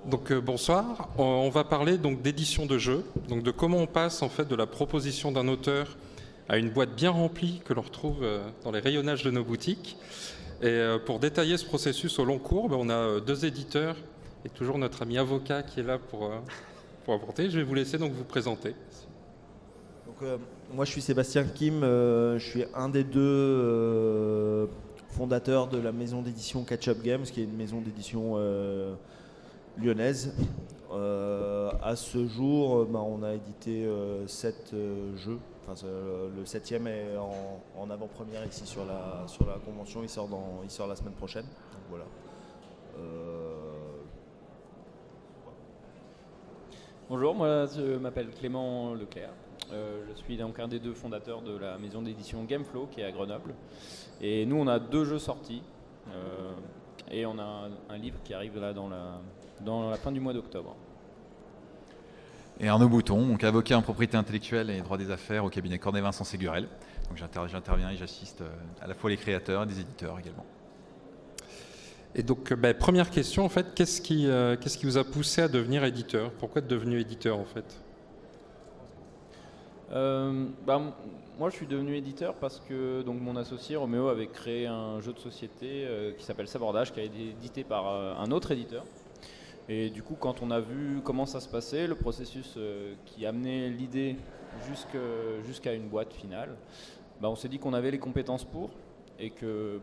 Donc bonsoir, on va parler donc d'édition de jeux, donc de comment on passe en fait de la proposition d'un auteur à une boîte bien remplie que l'on retrouve dans les rayonnages de nos boutiques. Et pour détailler ce processus au long cours, on a deux éditeurs et toujours notre ami avocat qui est là pour apporter. Je vais vous laisser donc vous présenter. Donc, moi je suis Sébastien Kim, je suis un des deux fondateurs de la maison d'édition Catch Up Games, qui est une maison d'édition lyonnaise. À ce jour, on a édité 7 jeux. Enfin, le 7e est en avant-première ici sur la convention. Il sort la semaine prochaine. Donc, voilà. Bonjour, moi je m'appelle Clément Leclerc. Je suis donc un des deux fondateurs de la maison d'édition Gameflow qui est à Grenoble. Et nous on a 2 jeux sortis et on a un livre qui arrive là dans la fin du mois d'octobre. Et Arnaud Bouton, donc avocat en propriété intellectuelle et droit des affaires au cabinet Cornet-Vincent Ségurel. Donc j'interviens et j'assiste à la fois les créateurs et des éditeurs également. Et donc première question en fait, qu'est-ce qui vous a poussé à devenir éditeur? Pourquoi être devenu éditeur en fait? Moi je suis devenu éditeur parce que donc, mon associé Roméo avait créé un jeu de société qui s'appelle Sabordage, qui a été édité par un autre éditeur. Et du coup quand on a vu comment ça se passait, le processus qui amenait l'idée jusqu'à une boîte finale, on s'est dit qu'on avait les compétences pour, et que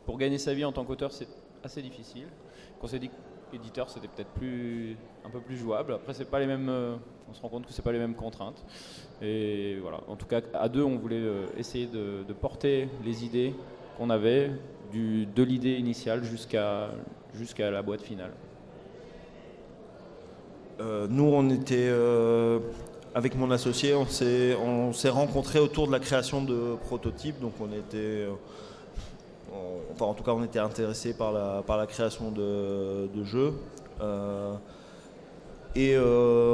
pour gagner sa vie en tant qu'auteur c'est assez difficile. Qu'on s'est dit qu'éditeur c'était peut-être un peu plus jouable. Après c'est pas les mêmes, on se rend compte que c'est pas les mêmes contraintes. Et voilà, en tout cas à deux on voulait essayer de porter les idées qu'on avait de l'idée initiale jusqu'à la boîte finale. Nous on était avec mon associé, on s'est rencontrés autour de la création de prototypes. Donc on était en tout cas, on était intéressés par la création de jeux.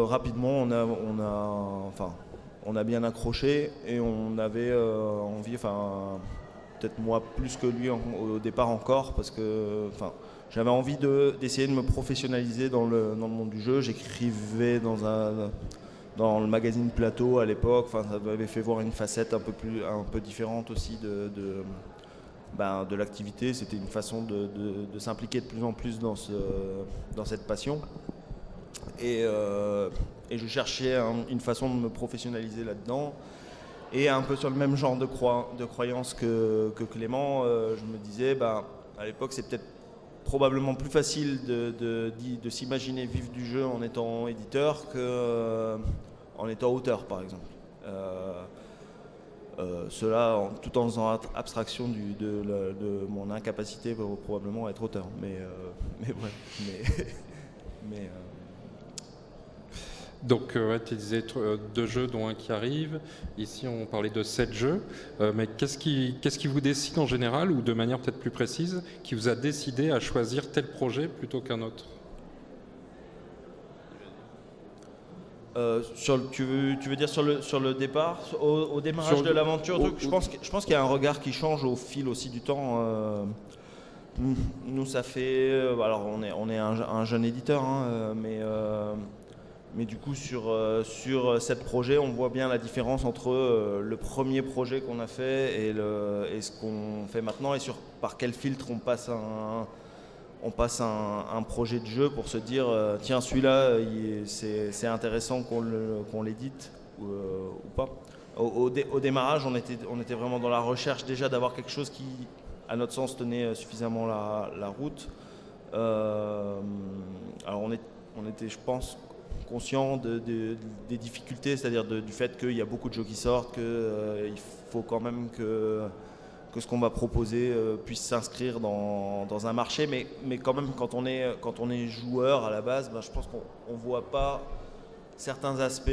Rapidement, on a bien accroché et on avait envie, peut-être moi plus que lui au départ encore, parce que j'avais envie d'essayer de me professionnaliser dans le monde du jeu. J'écrivais dans le magazine Plateau à l'époque. Ça m'avait fait voir une facette un peu différente aussi de l'activité. C'était une façon de s'impliquer de plus en plus dans cette passion. Et je cherchais une façon de me professionnaliser là-dedans. Et un peu sur le même genre de croyance que Clément, je me disais, à l'époque, c'est peut-être probablement plus facile de s'imaginer vivre du jeu en étant éditeur qu'en étant auteur, par exemple. Cela tout en faisant abstraction de mon incapacité probablement à être auteur. Donc tu disais 2 jeux dont un qui arrive. Ici on parlait de 7 jeux. Mais qu'est-ce qui vous décide en général, ou de manière peut-être plus précise, qui vous a décidé à choisir tel projet plutôt qu'un autre? Tu veux dire sur le départ, au démarrage de l'aventure? Je pense qu'il y a un regard qui change au fil aussi du temps. Nous, ça fait... alors, on est un jeune éditeur, mais du coup, sur 7 projets, on voit bien la différence entre le premier projet qu'on a fait et ce qu'on fait maintenant, et par quel filtre on passe un projet de jeu pour se dire tiens, celui-là c'est intéressant qu'on l'édite ou pas. Au démarrage, on était vraiment dans la recherche déjà d'avoir quelque chose qui, à notre sens, tenait suffisamment la route. Alors on était, je pense, conscient des difficultés, c'est-à-dire du fait qu'il y a beaucoup de jeux qui sortent, qu'il faut quand même que ce qu'on va proposer puisse s'inscrire dans un marché, mais quand même quand on est joueur à la base, je pense qu'on ne voit pas certains aspects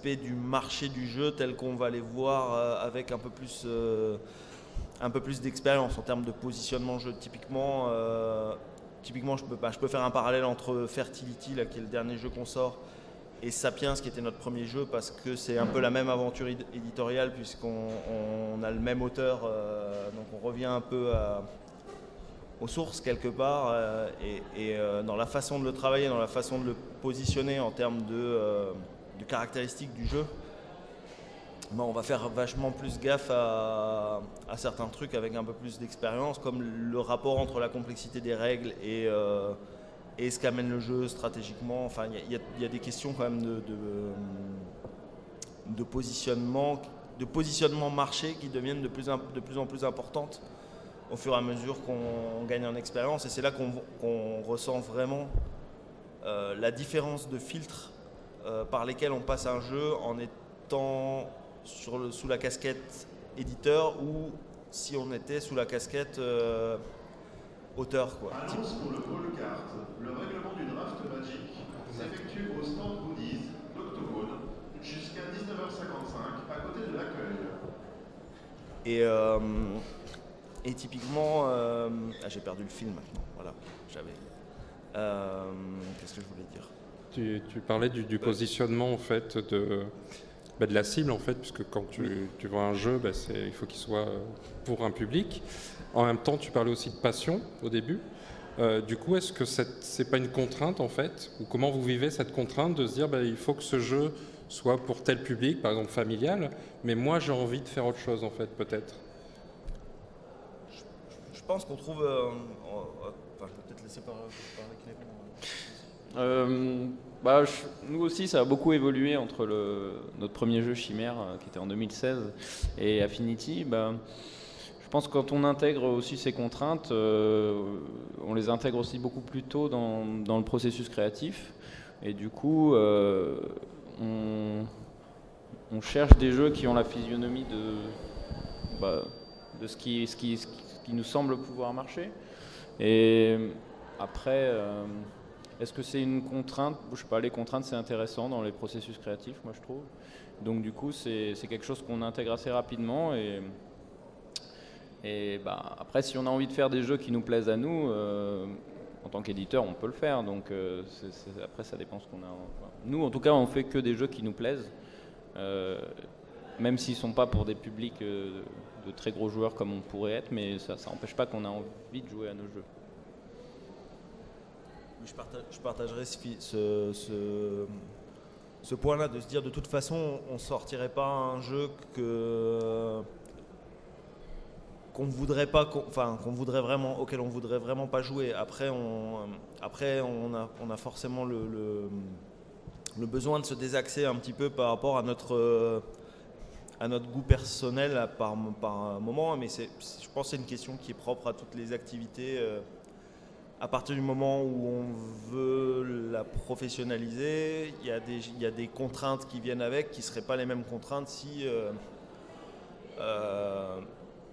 du marché du jeu tels qu'on va les voir avec un peu plus d'expérience en termes de positionnement jeu. Typiquement, je peux faire un parallèle entre Fertility, là, qui est le dernier jeu qu'on sort, et Sapiens, qui était notre premier jeu, parce que c'est un peu la même aventure éditoriale, puisqu'on a le même auteur, donc on revient un peu aux sources quelque part et dans la façon de le travailler, dans la façon de le positionner en termes de caractéristiques du jeu, on va faire vachement plus gaffe à certains trucs avec un peu plus d'expérience, comme le rapport entre la complexité des règles et ce qu'amène le jeu stratégiquement. Enfin, il y a des questions quand même de positionnement marché qui deviennent de plus en plus importantes au fur et à mesure qu'on gagne en expérience. Et c'est là qu'on ressent vraiment la différence de filtres par lesquels on passe un jeu en étant sous la casquette éditeur ou si on était sous la casquette auteur. Annonce pour le Ball Card. Le règlement du draft Magic s'effectue au stand Goodies d'Octogone jusqu'à 19h55 à côté de l'accueil. Et typiquement, j'ai perdu le fil maintenant. Voilà, qu'est-ce que je voulais dire ? Tu parlais du positionnement en fait de la cible en fait, puisque quand tu vois un jeu, il faut qu'il soit pour un public. En même temps, tu parlais aussi de passion au début. Du coup, est-ce que c'est pas une contrainte en fait, ou comment vous vivez cette contrainte de se dire il faut que ce jeu soit pour tel public, par exemple familial, mais moi j'ai envie de faire autre chose en fait, peut-être. Je pense qu'on trouve. Je vais peut-être laisser parler Clément. Nous aussi, ça a beaucoup évolué entre notre premier jeu Chimère, qui était en 2016, et Affinity. Je pense que quand on intègre aussi ces contraintes, on les intègre aussi beaucoup plus tôt dans le processus créatif. Et du coup, on cherche des jeux qui ont la physionomie de ce qui nous semble pouvoir marcher. Et après, est-ce que c'est une contrainte ? Je sais pas, les contraintes c'est intéressant dans les processus créatifs, moi je trouve. Donc du coup, c'est quelque chose qu'on intègre assez rapidement. Et après, si on a envie de faire des jeux qui nous plaisent à nous, en tant qu'éditeur, on peut le faire. Donc après, ça dépend ce qu'on a. Nous, en tout cas, on fait que des jeux qui nous plaisent, même s'ils ne sont pas pour des publics de très gros joueurs comme on pourrait être, mais ça n'empêche pas qu'on a envie de jouer à nos jeux. Je partagerai ce point-là, de se dire de toute façon, on ne sortirait pas un jeu qu'on voudrait pas, auquel on voudrait vraiment pas jouer. Après, on a forcément le besoin de se désaxer un petit peu par rapport à notre goût personnel par moment, mais je pense que c'est une question qui est propre à toutes les activités. À partir du moment où on veut la professionnaliser, il y a des contraintes qui viennent avec, qui ne seraient pas les mêmes contraintes si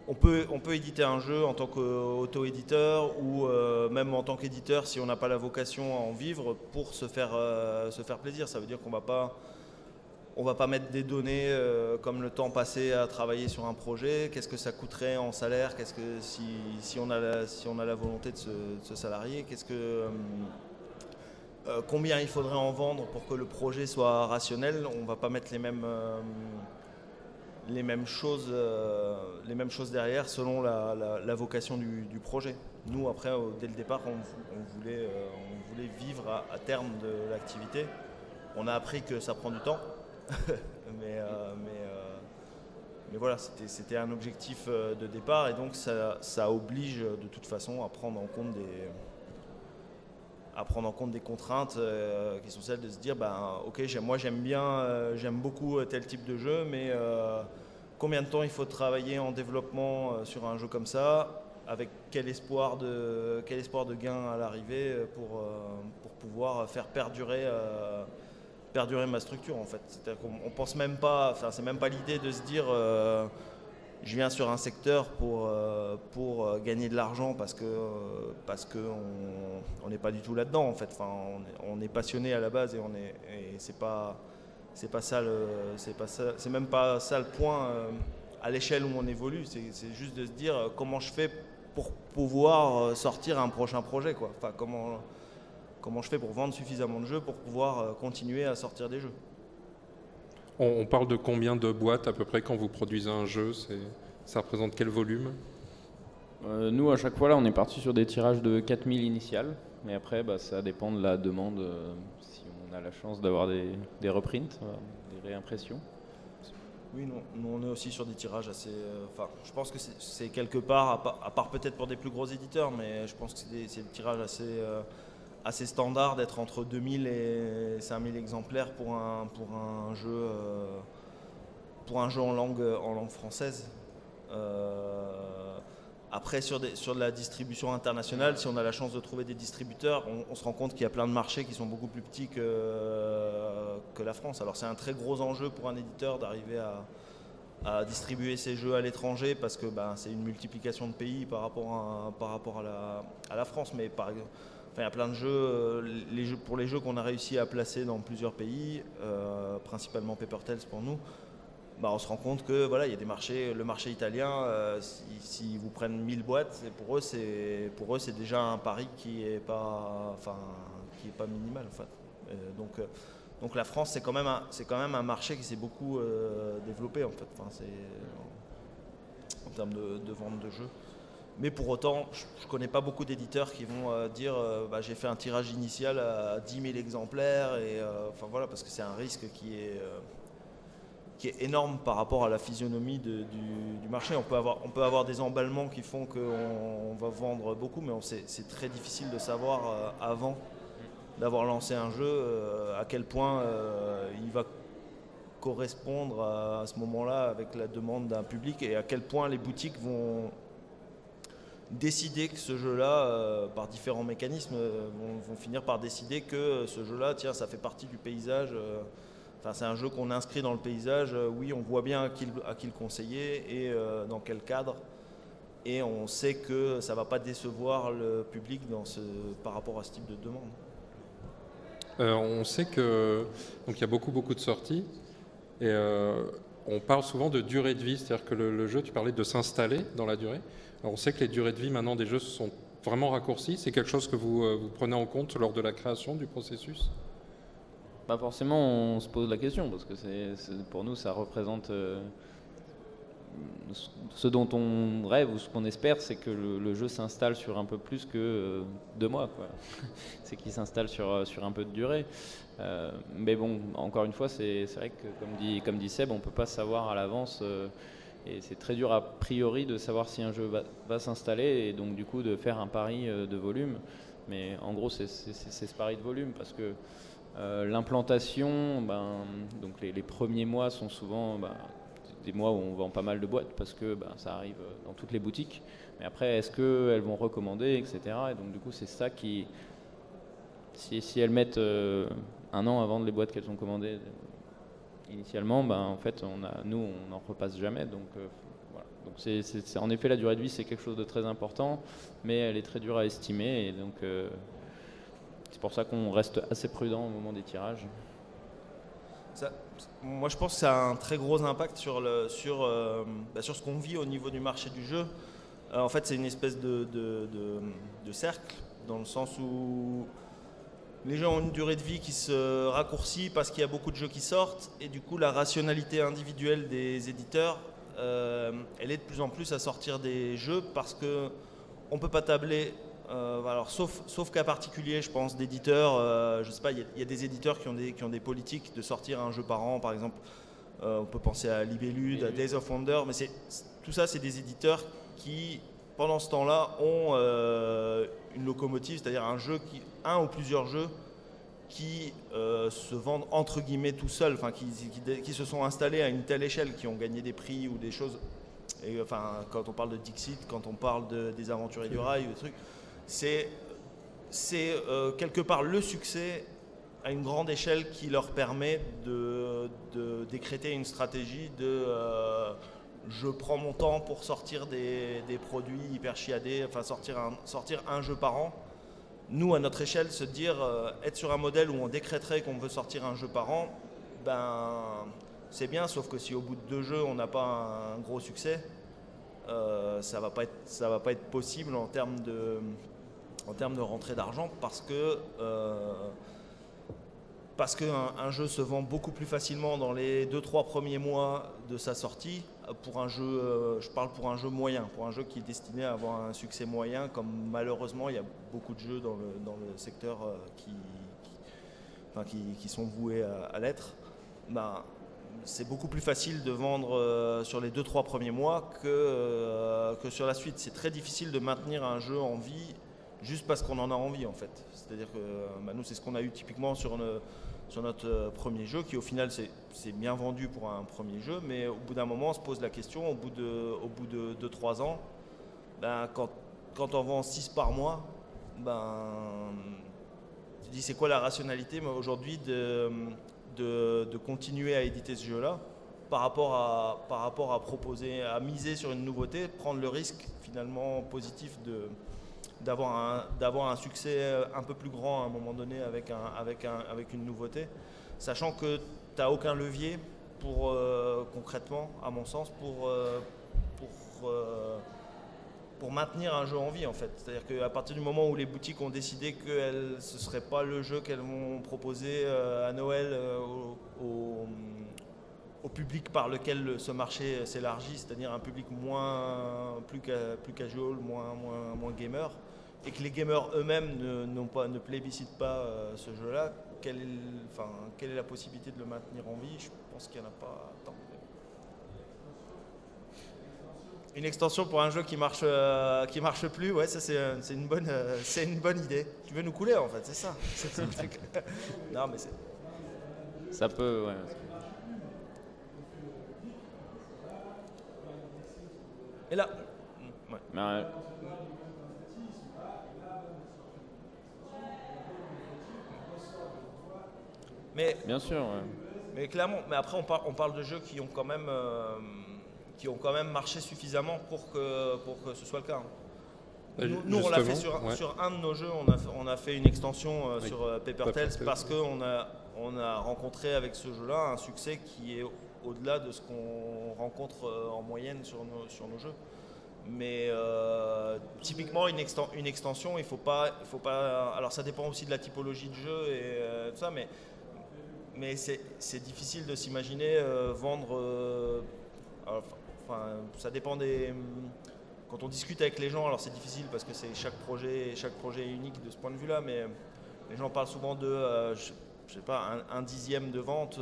on peut éditer un jeu en tant qu'auto-éditeur ou même en tant qu'éditeur si on n'a pas la vocation à en vivre pour se faire plaisir. Ça veut dire qu'on va pas mettre des données comme le temps passé à travailler sur un projet. Qu'est-ce que ça coûterait en salaire ? Qu'est-ce que si on a la volonté de se salarier ? Combien il faudrait en vendre pour que le projet soit rationnel ? On va pas mettre les mêmes choses derrière selon la vocation du projet. Nous, après, dès le départ, on voulait vivre à terme de l'activité. On a appris que ça prend du temps, mais voilà, c'était un objectif de départ, et donc ça oblige de toute façon à prendre en compte des contraintes qui sont celles de se dire ok, moi j'aime beaucoup tel type de jeu, mais combien de temps il faut travailler en développement sur un jeu comme ça, avec quel espoir de gain à l'arrivée pour pouvoir faire perdurer ma structure en fait. C'est-à-dire qu'on pense même pas, c'est même pas l'idée de se dire je viens sur un secteur pour gagner de l'argent parce que on n'est pas du tout là-dedans en fait. On est passionné à la base et c'est même pas ça le point à l'échelle où on évolue. C'est juste de se dire comment je fais pour pouvoir sortir un prochain projet, quoi. Enfin, comment je fais pour vendre suffisamment de jeux pour pouvoir continuer à sortir des jeux. On parle de combien de boîtes à peu près quand vous produisez un jeu ? Ça représente quel volume ? Nous, à chaque fois, là, on est parti sur des tirages de 4000 initiales. Mais après, ça dépend de la demande. Si on a la chance d'avoir des reprints, des réimpressions. Oui, nous on est aussi sur des tirages assez... je pense que c'est quelque part, à part peut-être pour des plus gros éditeurs, mais je pense que c'est des tirages assez standards d'être entre 2000 et 5000 exemplaires pour un jeu en langue française. Après, sur de la distribution internationale, si on a la chance de trouver des distributeurs, on se rend compte qu'il y a plein de marchés qui sont beaucoup plus petits que la France. Alors c'est un très gros enjeu pour un éditeur d'arriver à distribuer ses jeux à l'étranger parce que c'est une multiplication de pays par rapport à la France. Mais il y a plein de jeux, pour les jeux qu'on a réussi à placer dans plusieurs pays, principalement Paper Tales pour nous. On se rend compte que voilà, il y a des marchés, le marché italien, si vous prennent 1000 boîtes, pour eux c'est déjà un pari qui est pas minimal en fait. Donc la France c'est quand même un marché qui s'est beaucoup développé en fait. En termes de vente de jeux. Mais pour autant, je connais pas beaucoup d'éditeurs qui vont dire j'ai fait un tirage initial à 10 000 exemplaires et voilà, parce que c'est un risque qui est énorme par rapport à la physionomie du marché. On peut avoir des emballements qui font qu'on va vendre beaucoup, mais c'est très difficile de savoir avant d'avoir lancé un jeu à quel point il va correspondre à ce moment-là avec la demande d'un public et à quel point les boutiques vont décider que ce jeu-là, par différents mécanismes, vont finir par décider que ce jeu-là, tiens, ça fait partie du paysage. C'est un jeu qu'on inscrit dans le paysage, oui, on voit bien à qui le conseiller et dans quel cadre. Et on sait que ça ne va pas décevoir le public par rapport à ce type de demande. On sait qu'il y a beaucoup de sorties et on parle souvent de durée de vie, c'est-à-dire que le jeu, tu parlais de s'installer dans la durée. Alors on sait que les durées de vie maintenant des jeux sont vraiment raccourcies. C'est quelque chose que vous prenez en compte lors de la création du processus ? Pas forcément, on se pose la question parce que pour nous ça représente ce dont on rêve ou ce qu'on espère, c'est que le jeu s'installe sur un peu plus que 2 mois, quoi. C'est qu'il s'installe sur un peu de durée. Mais bon, encore une fois, c'est vrai que comme dit Seb, on peut pas savoir à l'avance et c'est très dur a priori de savoir si un jeu va s'installer et donc du coup de faire un pari de volume. Mais en gros, c'est ce pari de volume parce que l'implantation, donc les premiers mois sont souvent des mois où on vend pas mal de boîtes parce que ça arrive dans toutes les boutiques. Mais après, est-ce qu'elles vont recommander, etc. Et donc du coup, c'est ça qui, si elles mettent 1 an à vendre les boîtes qu'elles ont commandées initialement, en fait, nous, on n'en repasse jamais. Donc voilà. Donc en effet, la durée de vie, c'est quelque chose de très important, mais elle est très dure à estimer et donc c'est pour ça qu'on reste assez prudent au moment des tirages. Moi, je pense que ça a un très gros impact sur ce qu'on vit au niveau du marché du jeu. En fait, c'est une espèce de cercle, dans le sens où les jeux ont une durée de vie qui se raccourcit parce qu'il y a beaucoup de jeux qui sortent. Et du coup, la rationalité individuelle des éditeurs, elle est de plus en plus à sortir des jeux parce qu'on ne peut pas tabler... alors, sauf cas particulier, je pense, d'éditeurs, je sais pas, il y a des éditeurs qui ont des politiques de sortir un jeu par an, par exemple, on peut penser à Libellude, à Days of Wonder, mais tout ça, c'est des éditeurs qui, pendant ce temps-là, ont une locomotive, c'est-à-dire un ou plusieurs jeux qui se vendent entre guillemets tout seuls, qui se sont installés à une telle échelle, qui ont gagné des prix ou des choses. Et, quand on parle de Dixit, quand on parle des Aventuriers du Rail, ou des trucs. C'est quelque part le succès à une grande échelle qui leur permet de décréter une stratégie de je prends mon temps pour sortir des produits hyper chiadés, sortir un jeu par an. Nous, à notre échelle, se dire être sur un modèle où on décréterait qu'on veut sortir un jeu par an, c'est bien, sauf que si au bout de 2 jeux on n'a pas un gros succès, ça va pas être possible en termes de rentrée d'argent parce que parce qu'un jeu se vend beaucoup plus facilement dans les 2-3 premiers mois de sa sortie, pour un jeu, je parle pour un jeu moyen, pour un jeu qui est destiné à avoir un succès moyen, comme malheureusement il y a beaucoup de jeux dans le secteur qui sont voués à l'être. Ben, c'est beaucoup plus facile de vendre sur les 2-3 premiers mois que sur la suite. C'est très difficile de maintenir un jeu en vie juste parce qu'on en a envie en fait. C'est-à-dire que nous c'est ce qu'on a eu typiquement sur notre premier jeu qui au final c'est bien vendu pour un premier jeu, mais au bout d'un moment on se pose la question, au bout de 2-3 ans, ben, quand on vend 6 par mois, ben, tu te dis c'est quoi la rationalité aujourd'hui de continuer à éditer ce jeu-là par rapport à proposer, à miser sur une nouveauté, prendre le risque finalement positif d'avoir un succès un peu plus grand à un moment donné avec une nouveauté, sachant que tu n'as aucun levier pour concrètement, à mon sens, pour maintenir un jeu en vie en fait. C'est-à-dire qu'à partir du moment où les boutiques ont décidé que ce ne serait pas le jeu qu'elles vont proposer à Noël au public par lequel ce marché s'élargit, c'est-à-dire un public plus casual, moins gamer, et que les gamers eux-mêmes ne plébiscitent pas ce jeu-là, quelle est la possibilité de le maintenir en vie? Je pense qu'il n'y en a pas tant. Une extension pour un jeu qui marche plus, ouais, ça c'est une bonne idée. Tu veux nous couler en fait, c'est ça. Non mais ça peut, ouais. Et là, ouais. Mais bien sûr. Ouais. Mais clairement, mais après on parle de jeux qui ont quand même marché suffisamment pour que ce soit le cas. Nous on l'a fait sur un de nos jeux, on a fait une extension sur Paper Tales parce qu'on a rencontré avec ce jeu-là un succès qui est au-delà de ce qu'on rencontre en moyenne sur nos jeux. Mais typiquement une extension, il faut pas. Alors ça dépend aussi de la typologie de jeu et tout ça, mais c'est difficile de s'imaginer vendre. Ça dépend des. Quand on discute avec les gens, alors c'est difficile parce que chaque projet est unique de ce point de vue-là, mais les gens parlent souvent de, je sais pas, un dixième de vente.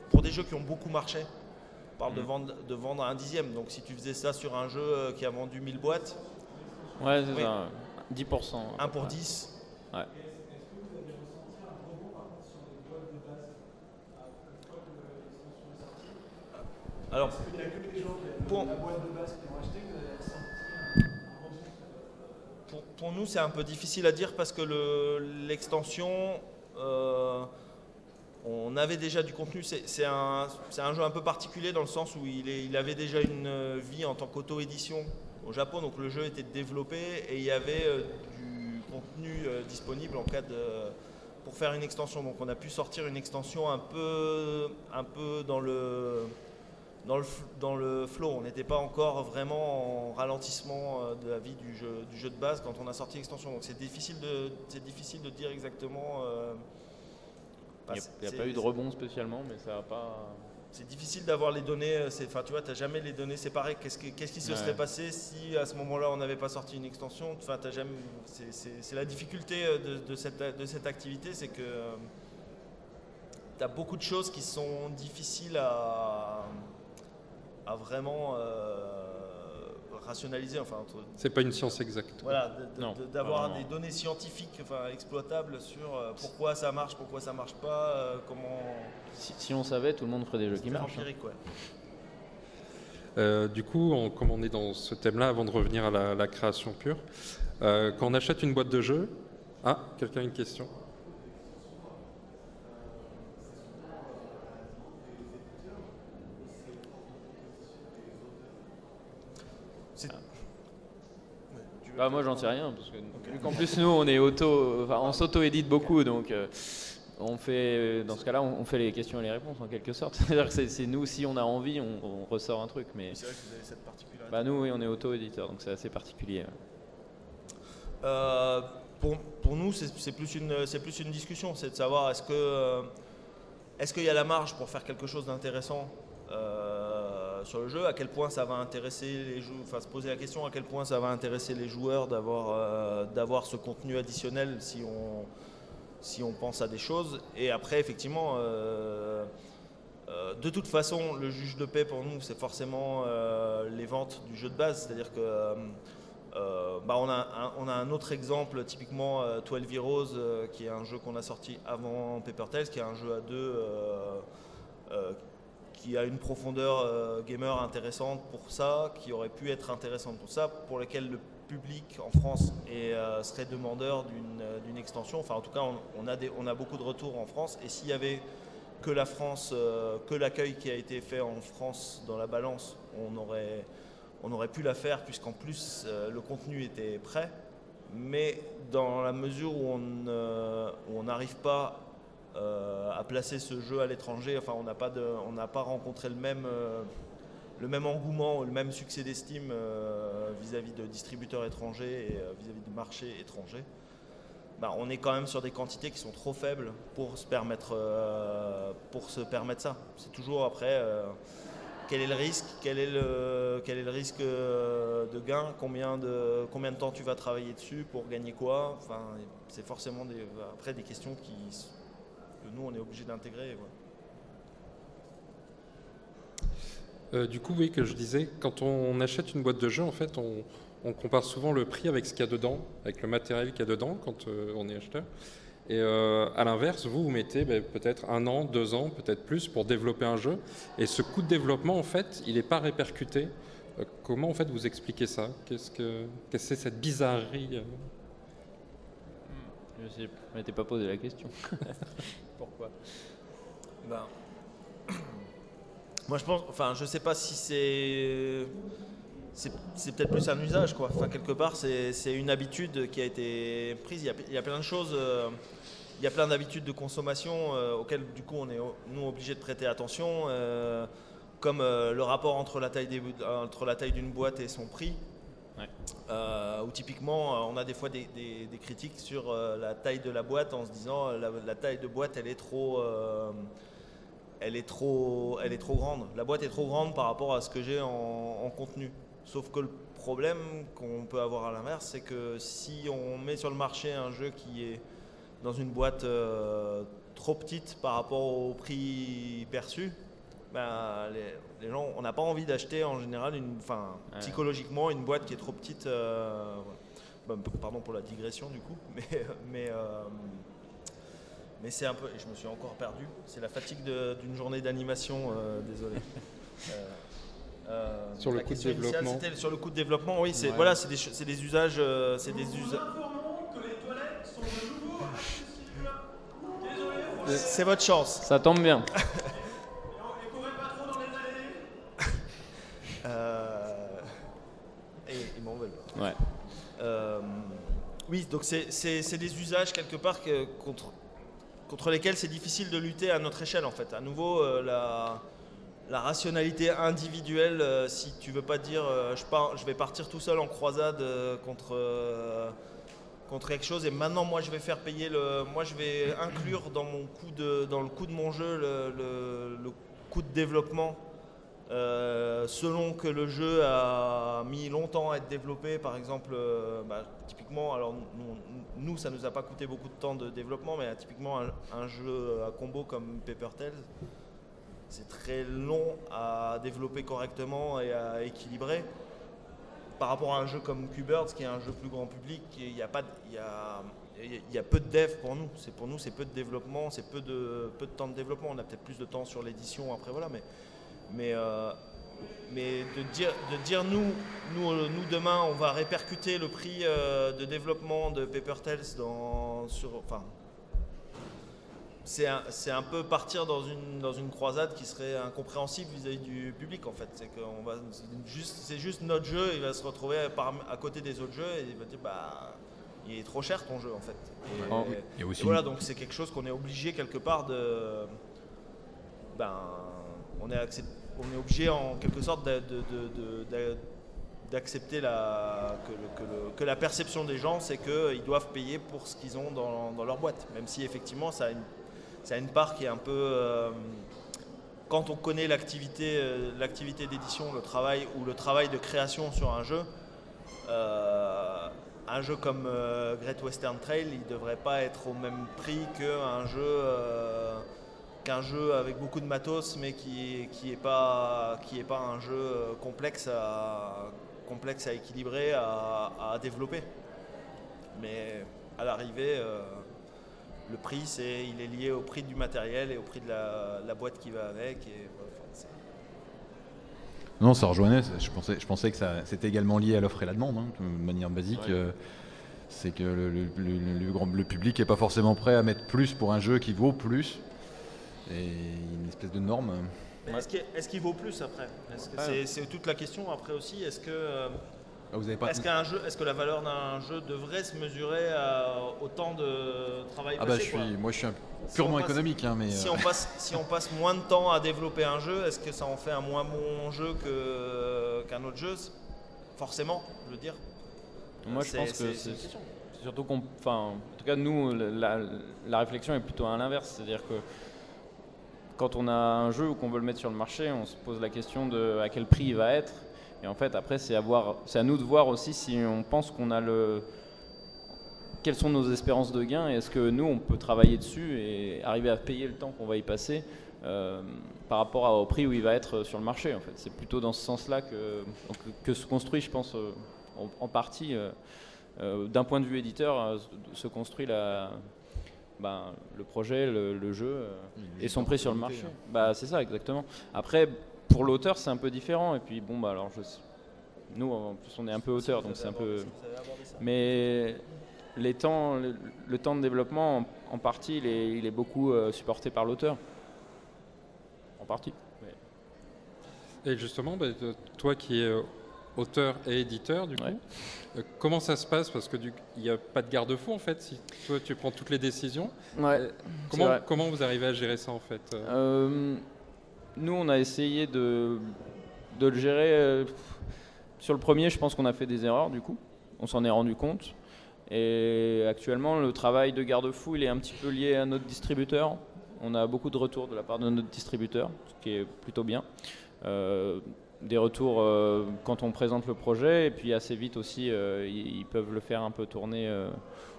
Pour des jeux qui ont beaucoup marché, on parle de vendre un dixième. Donc si tu faisais ça sur un jeu qui a vendu 1000 boîtes, ouais, c'est ça, 10%. 1 pour 10. Ouais. Alors, pour nous, c'est un peu difficile à dire parce que l'extension, on avait déjà du contenu. C'est un jeu un peu particulier dans le sens où il avait déjà une vie en tant qu'auto-édition au Japon. Donc le jeu était développé et il y avait du contenu disponible pour faire une extension. Donc on a pu sortir une extension un peu dans le flow. On n'était pas encore vraiment en ralentissement de la vie du jeu de base quand on a sorti l'extension. Donc c'est difficile de dire exactement. Il n'y a pas eu de rebond spécialement, mais ça n'a pas. C'est difficile d'avoir les données. Tu vois, t'as jamais les données séparées. Qu'est-ce qui se serait passé si à ce moment-là on n'avait pas sorti une extension? Enfin, t'as jamais. C'est la difficulté de cette activité, c'est que t'as beaucoup de choses qui sont difficiles à vraiment rationaliser. C'est pas une science exacte. Voilà, d'avoir des données scientifiques exploitables sur pourquoi ça marche pas, comment. Si on savait, tout le monde ferait des jeux qui marchent. Empirique, ouais. Du coup, comme on est dans ce thème-là, avant de revenir à la création pure, quand on achète une boîte de jeux, quelqu'un a une question? Moi j'en sais rien parce que en plus nous on est on s'auto-édite beaucoup, donc on fait dans ce cas-là on fait les questions et les réponses en quelque sorte. C'est-à-dire que c'est nous, si on a envie, on ressort un truc, mais c'est vrai que vous avez cette particularité. Nous oui, on est auto-éditeur, donc c'est assez particulier. Pour pour nous, c'est plus une discussion, c'est de savoir est-ce qu'il y a la marge pour faire quelque chose d'intéressant sur le jeu, à quel point ça va intéresser les joueurs, enfin se poser la question à quel point ça va intéresser les joueurs d'avoir ce contenu additionnel si on pense à des choses. Et après, effectivement, de toute façon, le juge de paix pour nous, c'est forcément les ventes du jeu de base, c'est-à-dire que on a un autre exemple, typiquement 12 Heroes, qui est un jeu qu'on a sorti avant Paper Tales, qui est un jeu à deux qui a une profondeur gamer intéressante pour ça, qui aurait pu être intéressante pour ça, pour lequel le public en France serait demandeur d'une extension. Enfin, en tout cas, on a beaucoup de retours en France, et s'il y avait que la France, que l'accueil qui a été fait en France dans la balance, on aurait pu la faire, puisqu'en plus le contenu était prêt, mais dans la mesure où on n'arrive pas à placer ce jeu à l'étranger, enfin on n'a pas rencontré le même engouement, le même succès d'estime vis-à-vis de distributeurs étrangers et vis-à-vis de marchés étrangers. On est quand même sur des quantités qui sont trop faibles pour se permettre ça. C'est toujours après quel est le risque, quel est le risque de gain, combien de temps tu vas travailler dessus pour gagner quoi. Enfin, c'est forcément des questions que nous on est obligé d'intégrer. Ouais. Du coup, oui, que je disais, quand on achète une boîte de jeu, en fait, on compare souvent le prix avec ce qu'il y a dedans, avec le matériel qu'il y a dedans quand on est acheteur. Et à l'inverse, vous mettez peut-être 1 an, 2 ans, peut-être plus pour développer un jeu. Et ce coût de développement, en fait, il n'est pas répercuté. Comment, en fait, vous expliquez ça ? Qu'est-ce que c'est cette bizarrerie Je ne m'étais pas posé la question. Pourquoi ? Moi, je pense, je sais pas si c'est peut-être plus un usage, quoi. Enfin, quelque part, c'est une habitude qui a été prise. Il y a plein de choses, il y a plein d'habitudes de consommation auxquelles, du coup, on est nous obligés de prêter attention, comme le rapport entre la taille d'une boîte et son prix. Ouais. Où typiquement, on a des fois des critiques sur la taille de la boîte en se disant la taille de boîte, elle est trop grande. La boîte est trop grande par rapport à ce que j'ai en contenu. Sauf que le problème qu'on peut avoir à l'inverse, c'est que si on met sur le marché un jeu qui est dans une boîte trop petite par rapport au prix perçu, les gens, on n'a pas envie d'acheter en général, psychologiquement, une boîte qui est trop petite. Pardon pour la digression du coup, mais c'est un peu, et je me suis encore perdu, c'est la fatigue d'une journée d'animation, désolé. Sur le coût de développement. C'était sur le coût de développement, oui, c'est des usages. Nous informons que les toilettes sont de nouveau accessibles. Désolé. C'est votre chance. Ça tombe bien. Et courez pas trop dans les allées. Et ils m'en veulent. Ouais. Oui, donc c'est des usages quelque part contre lesquels c'est difficile de lutter à notre échelle en fait. À nouveau, la rationalité individuelle, si tu veux pas dire je vais partir tout seul en croisade contre quelque chose et maintenant moi je vais faire payer moi je vais inclure dans le coût de mon jeu le coût de développement selon que le jeu a mis longtemps à être développé. Par exemple, typiquement, alors nous ça nous a pas coûté beaucoup de temps de développement, mais typiquement un jeu à combo comme Paper Tales, c'est très long à développer correctement et à équilibrer. Par rapport à un jeu comme Q-Birds, qui est un jeu plus grand public, il y a peu de dev pour nous. Pour nous, c'est peu de développement, c'est peu de temps de développement. On a peut-être plus de temps sur l'édition après, voilà. Mais de dire nous demain, on va répercuter le prix de développement de Paper Tales c'est un peu partir dans une croisade qui serait incompréhensible vis-à-vis du public en fait. C'est juste notre jeu, il va se retrouver à côté des autres jeux et il va dire il est trop cher ton jeu en fait. Et voilà, donc c'est quelque chose qu'on est obligé quelque part on est obligé en quelque sorte d'accepter que la perception des gens, c'est qu'ils doivent payer pour ce qu'ils ont dans leur boîte. Même si effectivement, ça a une part qui est un peu... quand on connaît l'activité d'édition, le travail de création sur un jeu comme Great Western Trail, il ne devrait pas être au même prix qu'un jeu avec beaucoup de matos, mais qui est pas un jeu complexe à équilibrer, à développer. Mais à l'arrivée, le prix, il est lié au prix du matériel et au prix de la boîte qui va avec. Et, non, ça rejoignait. Je pensais que c'était également lié à l'offre et la demande, hein, de manière basique. Ouais. C'est que le public n'est pas forcément prêt à mettre plus pour un jeu qui vaut plus. Et une espèce de norme. Est-ce qu'il vaut plus après? C'est toute la question après aussi. Est-ce que est-ce que la valeur d'un jeu devrait se mesurer à autant de travail passé? Moi je suis purement économique. Hein, mais si on passe moins de temps à développer un jeu, est-ce que ça en fait un moins bon jeu qu'un autre jeu? Forcément, je veux dire. Moi je pense que c'est surtout en tout cas nous, la réflexion est plutôt à l'inverse. C'est-à-dire que quand on a un jeu ou qu'on veut le mettre sur le marché, on se pose la question de à quel prix il va être. Et en fait, après, c'est à nous de voir aussi si on pense qu'on a quelles sont nos espérances de gain et est-ce que nous, on peut travailler dessus et arriver à payer le temps qu'on va y passer par rapport au prix où il va être sur le marché. En fait, c'est plutôt dans ce sens-là que se construit, je pense, en partie, d'un point de vue éditeur, se construit le projet, le jeu et son prix sur le marché. C'est ça, exactement. Après, pour l'auteur, c'est un peu différent. Et puis, nous, en plus, on est un peu auteur, donc c'est un peu. Mais le temps de développement, en partie, il est beaucoup supporté par l'auteur. En partie. Et justement, toi qui es auteur et éditeur, du coup, comment ça se passe? Parce que il n'y a pas de garde-fou en fait. Si toi tu prends toutes les décisions, comment vous arrivez à gérer ça en fait? Nous, on a essayé de le gérer. Sur le premier, je pense qu'on a fait des erreurs, du coup. On s'en est rendu compte. Et actuellement, le travail de garde-fou, il est un petit peu lié à notre distributeur. On a beaucoup de retours de la part de notre distributeur, ce qui est plutôt bien. Des retours quand on présente le projet, et puis assez vite aussi, ils peuvent le faire un peu tourner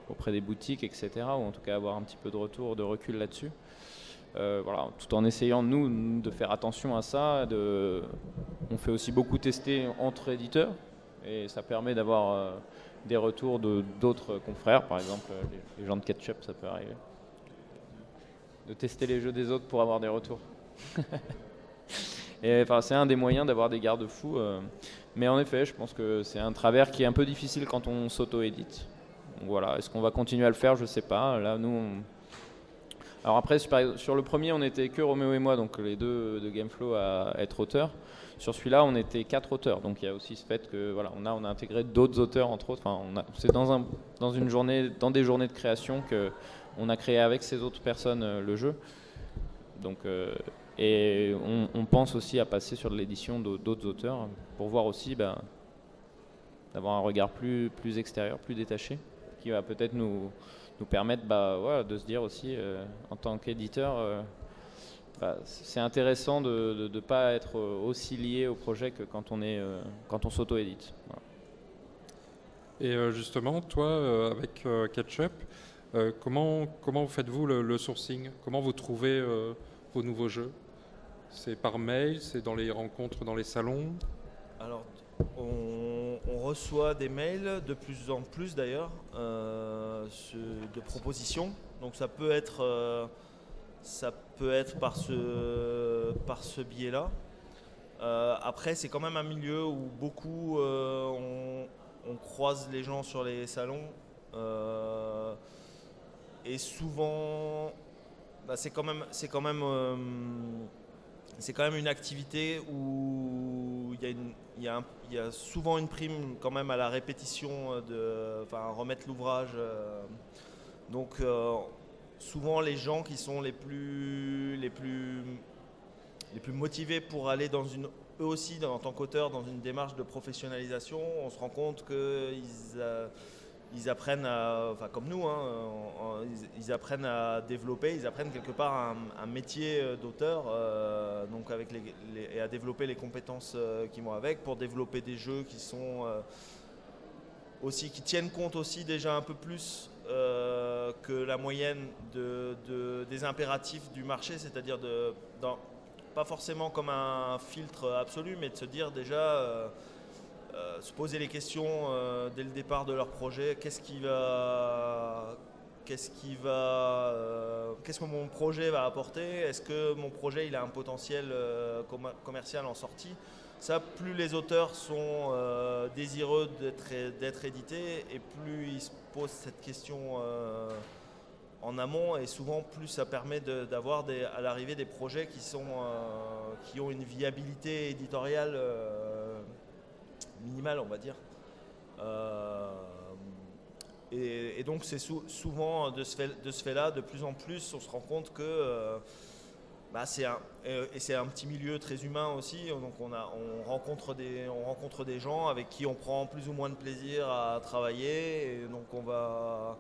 auprès des boutiques, etc. Ou en tout cas avoir un petit peu de retour, de recul là-dessus. Tout en essayant nous de faire attention à ça. On fait aussi beaucoup tester entre éditeurs et ça permet d'avoir des retours d'autres confrères, par exemple les gens de Ketchup, ça peut arriver. De tester les jeux des autres pour avoir des retours. Et c'est un des moyens d'avoir des garde-fous. Mais en effet, je pense que c'est un travers qui est un peu difficile quand on s'auto-édite. Voilà, est-ce qu'on va continuer à le faire? Je sais pas. Là, alors après, sur le premier, on n'était que Roméo et moi, donc les deux de Gameflow à être auteurs. Sur celui-là, on était 4 auteurs, donc il y a aussi ce fait que on a intégré d'autres auteurs entre autres. C'est dans des journées de création que on a créé avec ces autres personnes le jeu. Donc et on pense aussi à passer sur de l'édition d'autres auteurs pour voir aussi d'avoir un regard plus extérieur, plus détaché, qui va peut-être nous permettre de se dire aussi en tant qu'éditeur c'est intéressant de ne pas être aussi lié au projet que quand on s'auto-édite. Et justement, toi avec Ketchup, comment faites-vous le sourcing? Comment vous trouvez vos nouveaux jeux? C'est par mail, c'est dans les rencontres, dans les salons? Alors, on reçoit des mails de plus en plus d'ailleurs de propositions. Donc ça peut être par ce biais-là. Après, c'est quand même un milieu où beaucoup on croise les gens sur les salons et souvent c'est quand même une activité où il y a souvent une prime quand même à la répétition, remettre l'ouvrage. Donc souvent les gens qui sont les plus motivés pour aller eux aussi, en tant qu'auteurs, dans une démarche de professionnalisation. On se rend compte qu'ils apprennent comme nous, ils apprennent à développer, ils apprennent quelque part un métier d'auteur, donc et à développer les compétences qui vont avec, pour développer des jeux qui sont qui tiennent compte aussi déjà un peu plus que la moyenne des impératifs du marché, c'est-à-dire pas forcément comme un filtre absolu, mais de se dire déjà, se poser les questions dès le départ de leur projet. Qu'est-ce que mon projet va apporter? Est-ce que mon projet il a un potentiel commercial en sortie? Ça, plus les auteurs sont désireux d'être édités, et plus ils se posent cette question en amont, et souvent plus ça permet d'avoir à l'arrivée des projets qui ont une viabilité éditoriale minimale, on va dire. Et donc c'est souvent de ce fait-là, de plus en plus, on se rend compte que c'est un petit milieu très humain aussi, donc on rencontre des gens avec qui on prend plus ou moins de plaisir à travailler, et donc on va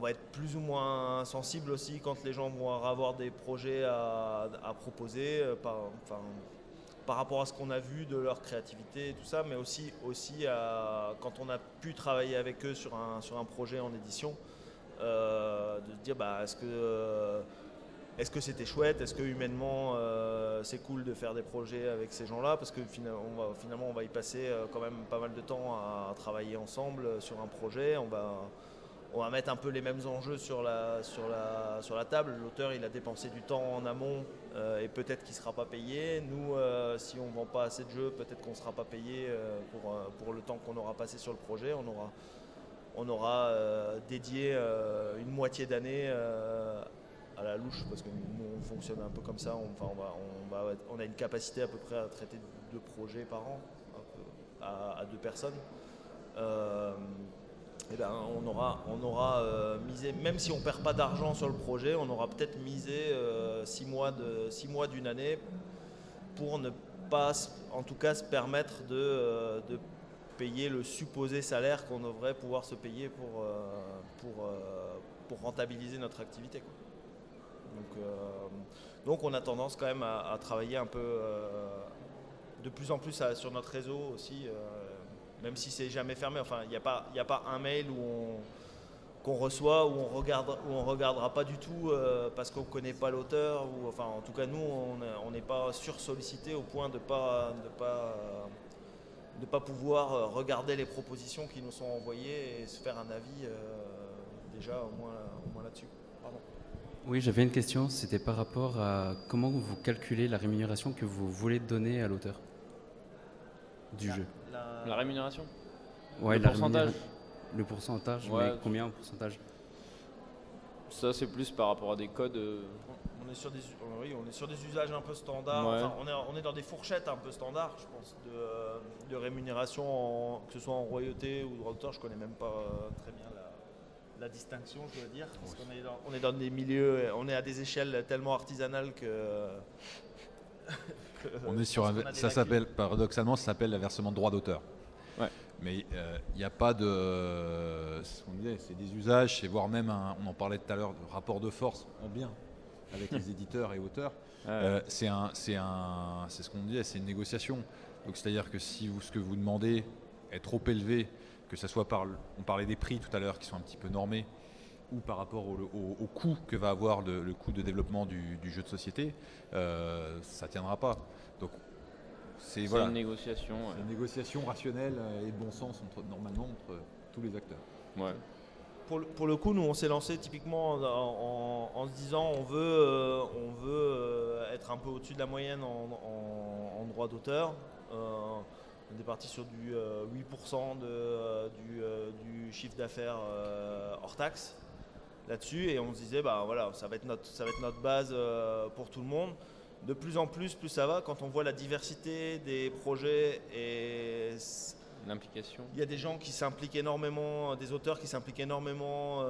être plus ou moins sensible aussi quand les gens vont avoir des projets à proposer par rapport à ce qu'on a vu de leur créativité et tout ça, mais aussi quand on a pu travailler avec eux sur un projet en édition, de se dire est-ce que c'était chouette, est-ce que humainement c'est cool de faire des projets avec ces gens-là, parce que finalement on va y passer quand même pas mal de temps à travailler ensemble sur un projet. On va mettre un peu les mêmes enjeux sur la table. L'auteur, il a dépensé du temps en amont et peut-être qu'il ne sera pas payé. Nous, si on ne vend pas assez de jeux, peut-être qu'on ne sera pas payé pour le temps qu'on aura passé sur le projet. On aura dédié une moitié d'année à la louche, parce que nous, on fonctionne un peu comme ça. On a une capacité à peu près à traiter 2 projets par an, à 2 personnes. On aura misé, même si on ne perd pas d'argent sur le projet, on aura peut-être misé 6 mois d'une année pour ne pas, en tout cas, se permettre de payer le supposé salaire qu'on devrait pouvoir se payer pour rentabiliser notre activité, quoi. Donc on a tendance quand même à travailler un peu de plus en plus sur notre réseau aussi. Même si c'est jamais fermé, enfin il n'y a pas un mail qu'on reçoit où on regardera pas du tout parce qu'on connaît pas l'auteur, ou enfin en tout cas nous on n'est pas sursollicité au point de pas pouvoir regarder les propositions qui nous sont envoyées et se faire un avis déjà au moins là-dessus. Pardon. Oui, j'avais une question, c'était par rapport à comment vous calculez la rémunération que vous voulez donner à l'auteur du jeu. La rémunération? Ouais, le pourcentage. Le pourcentage, ouais, mais combien en pourcentage? Ça, c'est plus par rapport à des codes. On est sur des usages un peu standards. Ouais. Enfin, on est dans des fourchettes un peu standards, je pense, de rémunération, que ce soit en royauté ou droit d'auteur. Je connais même pas très bien la distinction, je dois dire, parce qu'on est dans des milieux, on est à des échelles tellement artisanales que on est sur ça s'appelle, paradoxalement, ça s'appelle le versement de droit d'auteur. Ouais. Mais il n'y a pas de, c'est des usages, c'est voire même on en parlait tout à l'heure, de rapport de force en bien avec les éditeurs et auteurs. C'est ce qu'on disait, c'est une négociation. Donc c'est-à-dire que si ce que vous demandez est trop élevé, que ce soit on parlait des prix tout à l'heure qui sont un petit peu normés, ou par rapport au coût que va avoir le coût de développement du jeu de société, ça ne tiendra pas. Donc c'est une négociation. C'est une négociation rationnelle et de bon sens normalement entre tous les acteurs. Ouais. Pour le coup, nous on s'est lancé typiquement en se disant on veut être un peu au-dessus de la moyenne en droit d'auteur. On est parti sur du 8% du chiffre d'affaires hors taxe là-dessus, et on se disait ça va être notre base pour tout le monde. De plus en plus ça va, quand on voit la diversité des projets et l'implication. Il y a des gens qui s'impliquent énormément, des auteurs qui s'impliquent énormément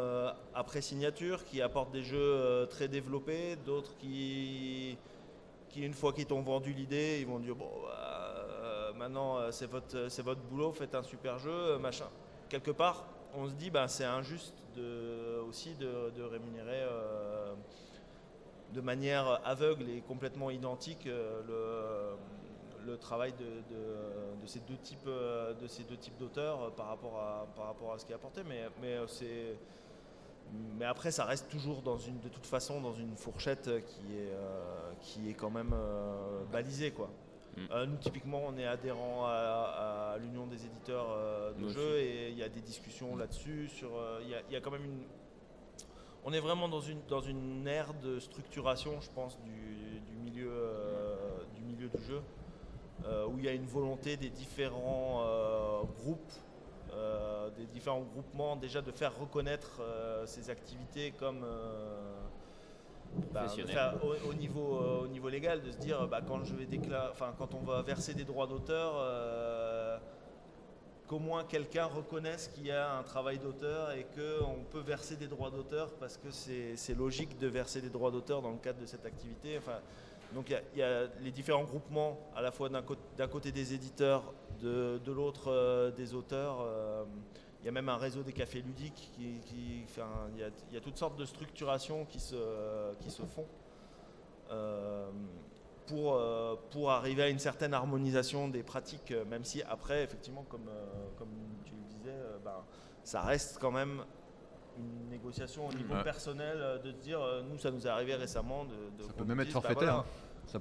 après signature, qui apportent des jeux très développés, d'autres qui qui une fois qu'ils t'ont vendu l'idée, ils vont dire bon, maintenant c'est votre boulot, faites un super jeu, machin. Quelque part, on se dit c'est injuste aussi de rémunérer de manière aveugle et complètement identique le travail de ces deux types d'auteurs par rapport à ce qui est apporté. Mais après, ça reste toujours de toute façon dans une fourchette qui est quand même balisée, quoi. Nous, typiquement, on est adhérent à l'Union des éditeurs de jeux et il y a des discussions là-dessus. Il y a quand même on est vraiment dans une ère de structuration, je pense, du milieu du jeu, où il y a une volonté des différents groupes, des différents groupements, déjà de faire reconnaître ces activités comme au niveau légal, de se dire quand on va verser des droits d'auteur, qu'au moins quelqu'un reconnaisse qu'il y a un travail d'auteur et qu'on peut verser des droits d'auteur parce que c'est logique de verser des droits d'auteur dans le cadre de cette activité. Donc il y a les différents groupements, à la fois d'un côté des éditeurs, de l'autre des auteurs. Il y a même un réseau des cafés ludiques. Il y a toutes sortes de structurations qui se font pour arriver à une certaine harmonisation des pratiques, même si après, effectivement, comme tu le disais, ça reste quand même une négociation au niveau personnel de se dire, nous, ça nous est arrivé récemment. Ça peut même être forfaitaire.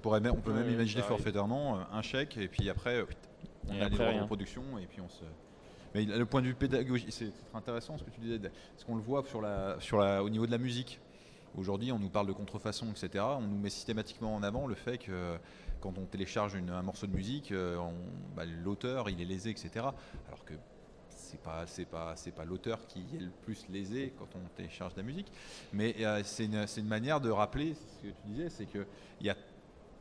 Voilà. On peut même imaginer forfaitairement un chèque et puis après, on a des droits de reproduction et puis on se... Mais le point de vue pédagogique, c'est très intéressant ce que tu disais, parce qu'on le voit au niveau de la musique. Aujourd'hui, on nous parle de contrefaçon, etc. On nous met systématiquement en avant le fait que quand on télécharge un morceau de musique, l'auteur, il est lésé, etc. Alors que c'est pas l'auteur qui est le plus lésé quand on télécharge de la musique. Mais c'est une manière de rappeler ce que tu disais, c'est qu'il y a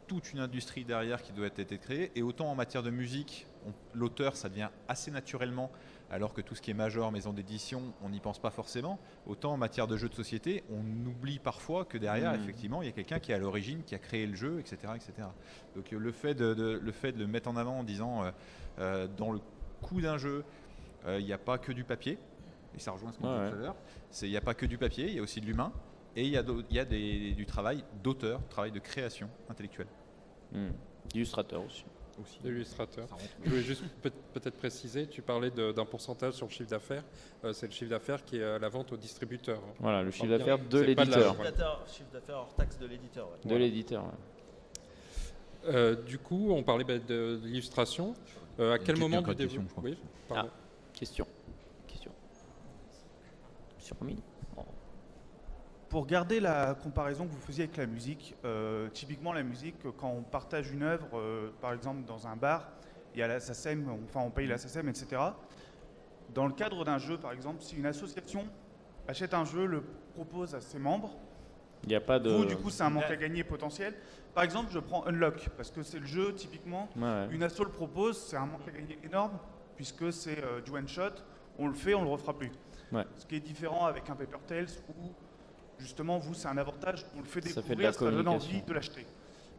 toute une industrie derrière qui doit être créée. Et autant en matière de musique, l'auteur, ça devient assez naturellement, alors que tout ce qui est major, maison d'édition, on n'y pense pas forcément. Autant en matière de jeux de société, on oublie parfois que derrière, effectivement, il y a quelqu'un qui est à l'origine, qui a créé le jeu, etc. etc. Donc le fait de le mettre en avant en disant, dans le coût d'un jeu, il n'y a pas que du papier, et ça rejoint ce qu'on disait tout à l'heure, il n'y a pas que du papier, il y a aussi de l'humain, et il y a du travail d'auteur, travail de création intellectuelle. Illustrateur aussi. Illustrateur. Je voulais juste peut-être préciser, tu parlais d'un pourcentage sur le chiffre d'affaires. C'est le chiffre d'affaires qui est à la vente au distributeur. Voilà, le chiffre d'affaires de l'éditeur. Chiffre d'affaires hors taxe de l'éditeur. Ouais. De l'éditeur. Du coup, on parlait de l'illustration. À quel moment du développement Question. Sur Romy. Pour garder la comparaison que vous faisiez avec la musique, typiquement la musique, quand on partage une œuvre, par exemple dans un bar, il y a la SACEM, on paye la SACEM, etc. Dans le cadre d'un jeu, par exemple, si une association achète un jeu, le propose à ses membres, il n'y a pas de... Vous, du coup, c'est un manque à gagner potentiel. Par exemple, je prends Unlock, parce que c'est le jeu, typiquement, une asso le propose, c'est un manque à gagner énorme, puisque c'est du one-shot, on le fait, on le refera plus. Ce qui est différent avec un Paper Tales où justement, vous, c'est un avantage, on le fait découvrir, ça donne envie de l'acheter.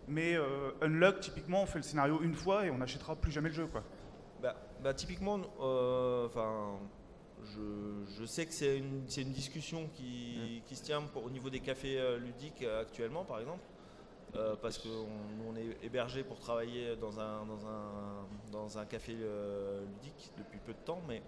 Mais Unlock, typiquement, on fait le scénario une fois et on n'achètera plus jamais le jeu, quoi. Typiquement, je sais que c'est une discussion qui se tient au niveau des cafés ludiques actuellement, par exemple, parce qu'on est hébergé pour travailler dans un café ludique depuis peu de temps, mais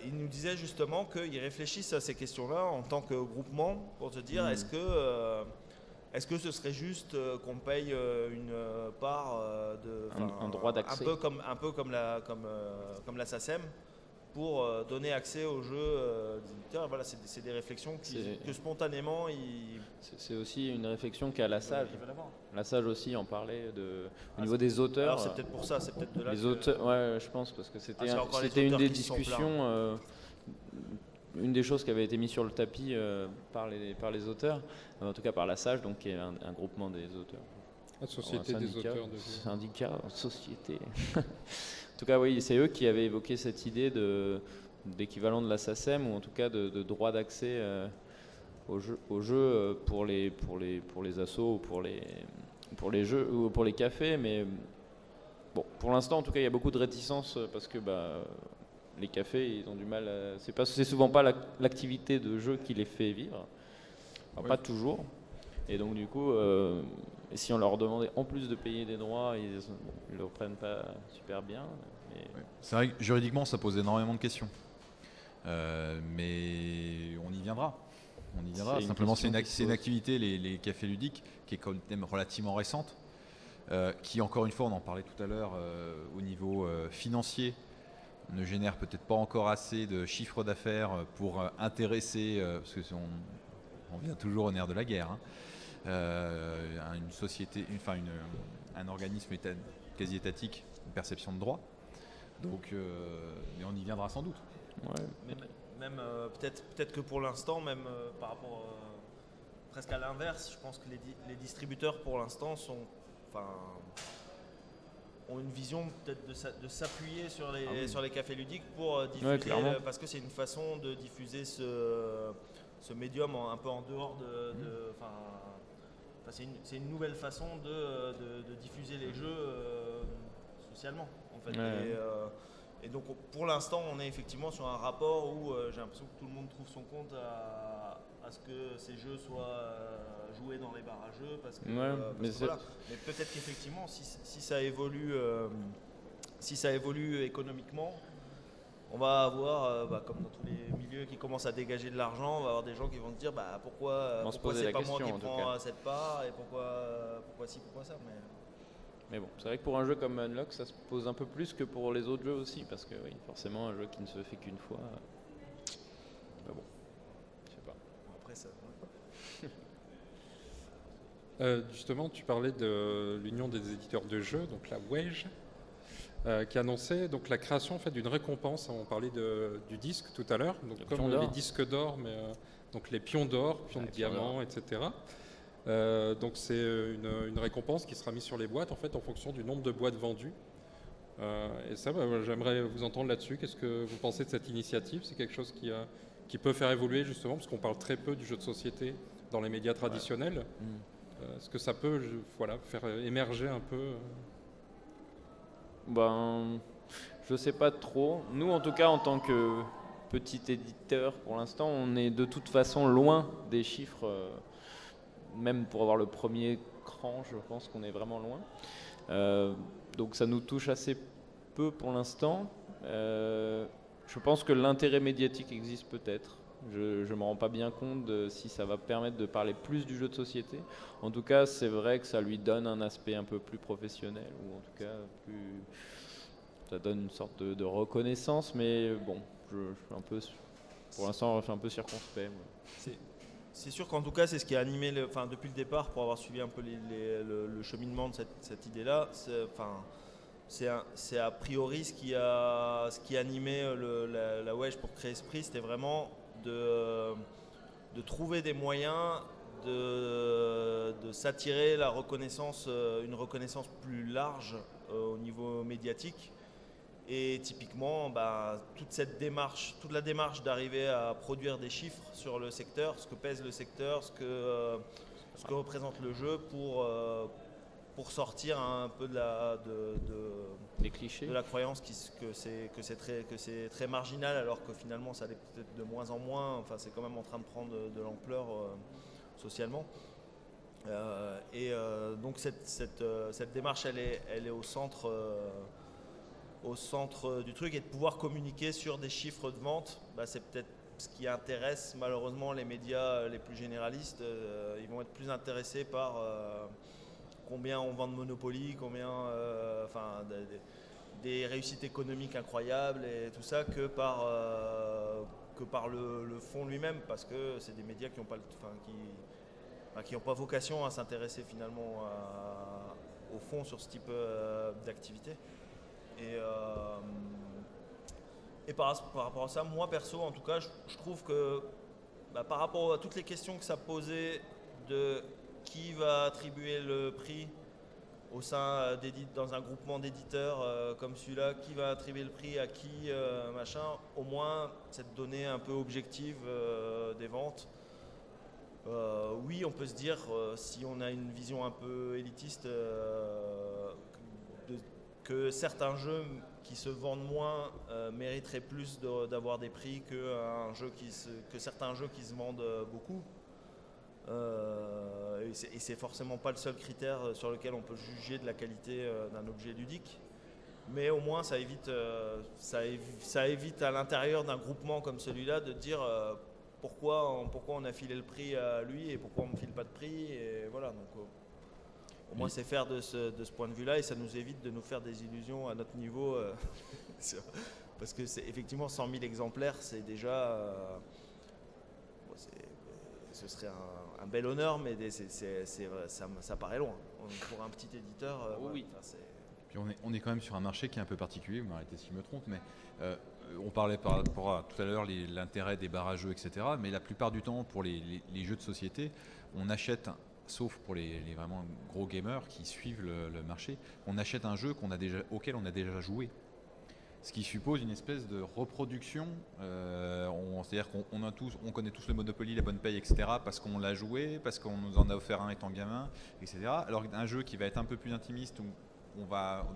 il nous disait justement qu'ils réfléchissent à ces questions-là en tant que groupement pour se dire est-ce que ce serait juste qu'on paye une part un droit d'accès, un peu comme la SACEM pour donner accès aux jeux des éditeurs. Voilà, c'est des réflexions que spontanément c'est aussi une réflexion qu'a la SAGE. La SAGE aussi en parlait au niveau des auteurs. Alors c'est peut-être pour ça, c'est peut-être de là. Les auteurs, ouais, je pense parce que c'était une des discussions, une des choses qui avait été mise sur le tapis par les auteurs, en tout cas par la SAGE, donc qui est un groupement des auteurs. La société des auteurs de jeux. Syndicat, société. En tout cas, oui, c'est eux qui avaient évoqué cette idée d'équivalent de la SACEM, ou en tout cas de droit d'accès au jeu pour les assos ou pour pour les jeux ou pour les cafés, mais bon, pour l'instant, en tout cas, il y a beaucoup de réticence parce que les cafés, ils ont du mal. C'est souvent pas l'activité de jeu qui les fait vivre, enfin, pas toujours. Et donc, du coup, si on leur demandait en plus de payer des droits, ils le reprennent pas super bien. Mais... C'est vrai que juridiquement, ça pose énormément de questions. Mais on y viendra. Simplement, c'est une activité, les cafés ludiques, qui est quand même relativement récente, qui, encore une fois, on en parlait tout à l'heure, au niveau financier, ne génère peut-être pas encore assez de chiffre d'affaires pour intéresser, parce que on vient toujours au nerf de la guerre, une société, un organisme quasi étatique, une perception de droit. Donc, mais on y viendra sans doute. Ouais. Mais même peut-être que pour l'instant, même par rapport presque à l'inverse, je pense que les distributeurs pour l'instant ont une vision peut-être de s'appuyer sur les cafés ludiques pour diffuser, parce que c'est une façon de diffuser ce médium un peu en dehors c'est une nouvelle façon de diffuser les jeux socialement en fait. Et donc pour l'instant on est effectivement sur un rapport où j'ai l'impression que tout le monde trouve son compte à ce que ces jeux soient joués dans les bars à jeux parce que, mais peut-être qu'effectivement si ça évolue économiquement, on va avoir, comme dans tous les milieux qui commencent à dégager de l'argent, on va avoir des gens qui vont se dire pourquoi c'est pas moi qui prends cette part et pourquoi ci, pourquoi ça. Mais bon, c'est vrai que pour un jeu comme Unlock, ça se pose un peu plus que pour les autres jeux aussi, parce que oui, forcément, un jeu qui ne se fait qu'une fois. Bon, je sais pas. Après ça. Justement, tu parlais de l'Union des éditeurs de jeux, donc la WEJ, qui annonçait donc la création en fait, d'une récompense. On parlait du disque tout à l'heure, donc comme les disques d'or, mais donc les pions d'or, pions de diamant, etc. Donc c'est une récompense qui sera mise sur les boîtes en fait en fonction du nombre de boîtes vendues. Et ça, j'aimerais vous entendre là-dessus. Qu'est-ce que vous pensez de cette initiative? C'est quelque chose qui peut faire évoluer justement, parce qu'on parle très peu du jeu de société dans les médias traditionnels. Est-ce que ça peut faire émerger un peu je sais pas trop. Nous, en tout cas, en tant que petit éditeur, pour l'instant, on est de toute façon loin des chiffres. Même pour avoir le premier cran, je pense qu'on est vraiment loin. Donc ça nous touche assez peu pour l'instant. Je pense que l'intérêt médiatique existe peut-être. Je ne me rends pas bien compte de si ça va permettre de parler plus du jeu de société. En tout cas, c'est vrai que ça lui donne un aspect un peu plus professionnel, ou en tout cas, ça donne une sorte de reconnaissance, mais bon, je suis un peu, pour l'instant, je suis un peu circonspect. C'est sûr qu'en tout cas, c'est ce qui a animé, depuis le départ, pour avoir suivi un peu le cheminement de cette idée-là, c'est a priori ce qui animait la WEJ pour créer ce prix, c'était vraiment de trouver des moyens de s'attirer la reconnaissance, une reconnaissance plus large au niveau médiatique. Et typiquement, toute la démarche d'arriver à produire des chiffres sur le secteur, ce que pèse le secteur, ce que représente le jeu pour sortir un peu des clichés, de la croyance que c'est très marginal, alors que finalement ça l'est peut-être de moins en moins. Enfin, c'est quand même en train de prendre de l'ampleur socialement. Donc cette démarche, elle est au centre du truc, et de pouvoir communiquer sur des chiffres de vente, c'est peut-être ce qui intéresse malheureusement les médias les plus généralistes. Ils vont être plus intéressés par combien on vend de Monopoly, combien des réussites économiques incroyables et tout ça, que par le fond lui-même, parce que c'est des médias qui n'ont pas vocation à s'intéresser finalement au fond sur ce type d'activité. Et par rapport à ça, moi perso en tout cas, je trouve que par rapport à toutes les questions que ça posait de qui va attribuer le prix au sein dans un groupement d'éditeurs comme celui-là, qui va attribuer le prix à qui, au moins cette donnée un peu objective des ventes, Oui, on peut se dire, si on a une vision un peu élitiste, que certains jeux qui se vendent moins mériteraient plus d'avoir des prix que certains jeux qui se vendent beaucoup. Et c'est forcément pas le seul critère sur lequel on peut juger de la qualité d'un objet ludique. Mais au moins, ça évite à l'intérieur d'un groupement comme celui-là de dire pourquoi on a filé le prix à lui et pourquoi on ne me file pas de prix. Et voilà, donc au moins c'est faire de ce point de vue-là, et ça nous évite de nous faire des illusions à notre niveau. Parce que effectivement 100 000 exemplaires, c'est déjà... ce serait un bel honneur, mais ça paraît loin. Pour un petit éditeur, oui. Puis on est quand même sur un marché qui est un peu particulier, vous m'arrêtez si je me trompe, mais on parlait par rapport à tout à l'heure l'intérêt des barrages, etc. Mais la plupart du temps, pour les jeux de société, on achète, sauf pour les vraiment gros gamers qui suivent le marché, on achète un jeu auquel on a déjà joué. Ce qui suppose une espèce de reproduction, c'est-à-dire qu'on connaît tous le Monopoly, la bonne paye, etc. parce qu'on l'a joué, parce qu'on nous en a offert un étant gamin, etc. Alors qu'un jeu qui va être un peu plus intimiste,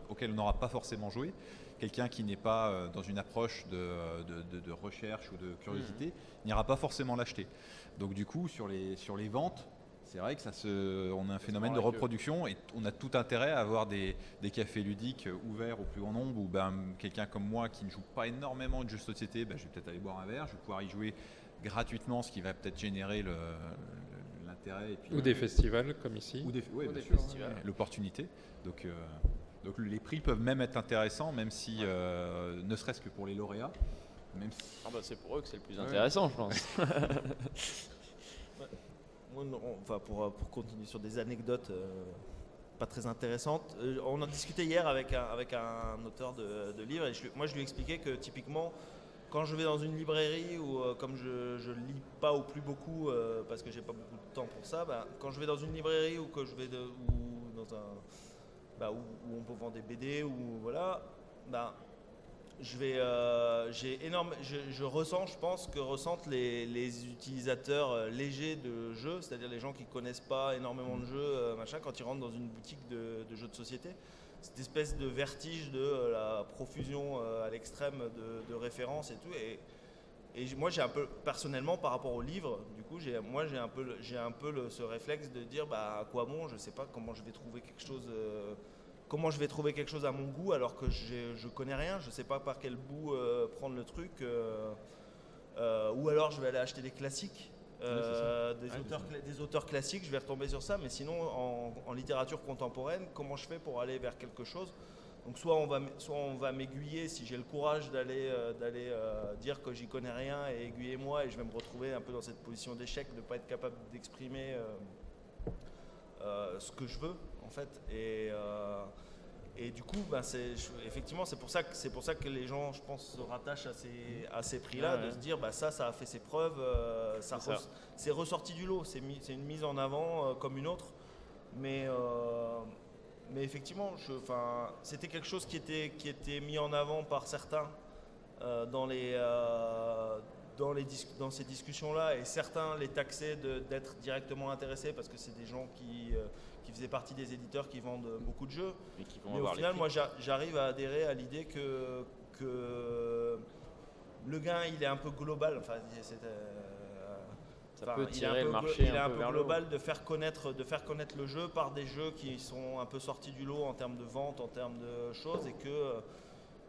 auquel on n'aura pas forcément joué, quelqu'un qui n'est pas dans une approche de recherche ou de curiosité, n'ira pas forcément l'acheter. Donc du coup, sur les ventes, c'est vrai que on a un phénomène de reproduction et on a tout intérêt à avoir des cafés ludiques ouverts au plus grand nombre, où quelqu'un comme moi qui ne joue pas énormément de jeux de société, je vais peut-être aller boire un verre, je vais pouvoir y jouer gratuitement, ce qui va peut-être générer l'intérêt. Et puis, ou des festivals comme ici. Ou des festivals. L'opportunité. Donc les prix peuvent même être intéressants, même si, ne serait-ce que pour les lauréats. Même si... c'est pour eux que c'est le plus intéressant, je pense. Enfin, pour continuer sur des anecdotes pas très intéressantes, on en discutait hier avec un auteur de livres, et moi je lui expliquais que typiquement quand je vais dans une librairie ou comme je lis pas ou plus beaucoup parce que j'ai pas beaucoup de temps pour ça, quand je vais dans une librairie ou que je vais où on peut vendre des BD ou voilà, je ressens, je pense que ressentent les utilisateurs légers de jeux, c'est-à-dire les gens qui connaissent pas énormément de jeux, quand ils rentrent dans une boutique de jeux de société. Cette espèce de vertige de la profusion à l'extrême de références et tout. Et moi, j'ai un peu, personnellement, par rapport au livre, du coup, j'ai un peu ce réflexe de dire, à quoi bon, je sais pas comment je vais trouver quelque chose. Comment je vais trouver quelque chose à mon goût alors que je connais rien, je sais pas par quel bout prendre le truc, ou alors je vais aller acheter des classiques, des auteurs classiques, je vais retomber sur ça, mais sinon en littérature contemporaine, comment je fais pour aller vers quelque chose? Donc soit on va m'aiguiller si j'ai le courage d'aller dire que j'y connais rien, et aiguillez-moi, et je vais me retrouver un peu dans cette position d'échec, de ne pas être capable d'exprimer ce que je veux en fait, et du coup effectivement c'est pour ça que les gens, je pense, se rattachent à ces prix-là, de se dire ça a fait ses preuves, c'est ressorti du lot, c'est une mise en avant comme une autre, mais effectivement c'était quelque chose qui était mis en avant par certains dans ces discussions-là, et certains les taxaient d'être directement intéressés parce que c'est des gens qui faisaient partie des éditeurs qui vendent beaucoup de jeux. Mais au final, moi, j'arrive à adhérer à l'idée que le gain, il est un peu global. Enfin, ça peut tirer le marché il est un peu vers global de faire connaître le jeu par des jeux qui sont un peu sortis du lot en termes de vente, en termes de choses, et que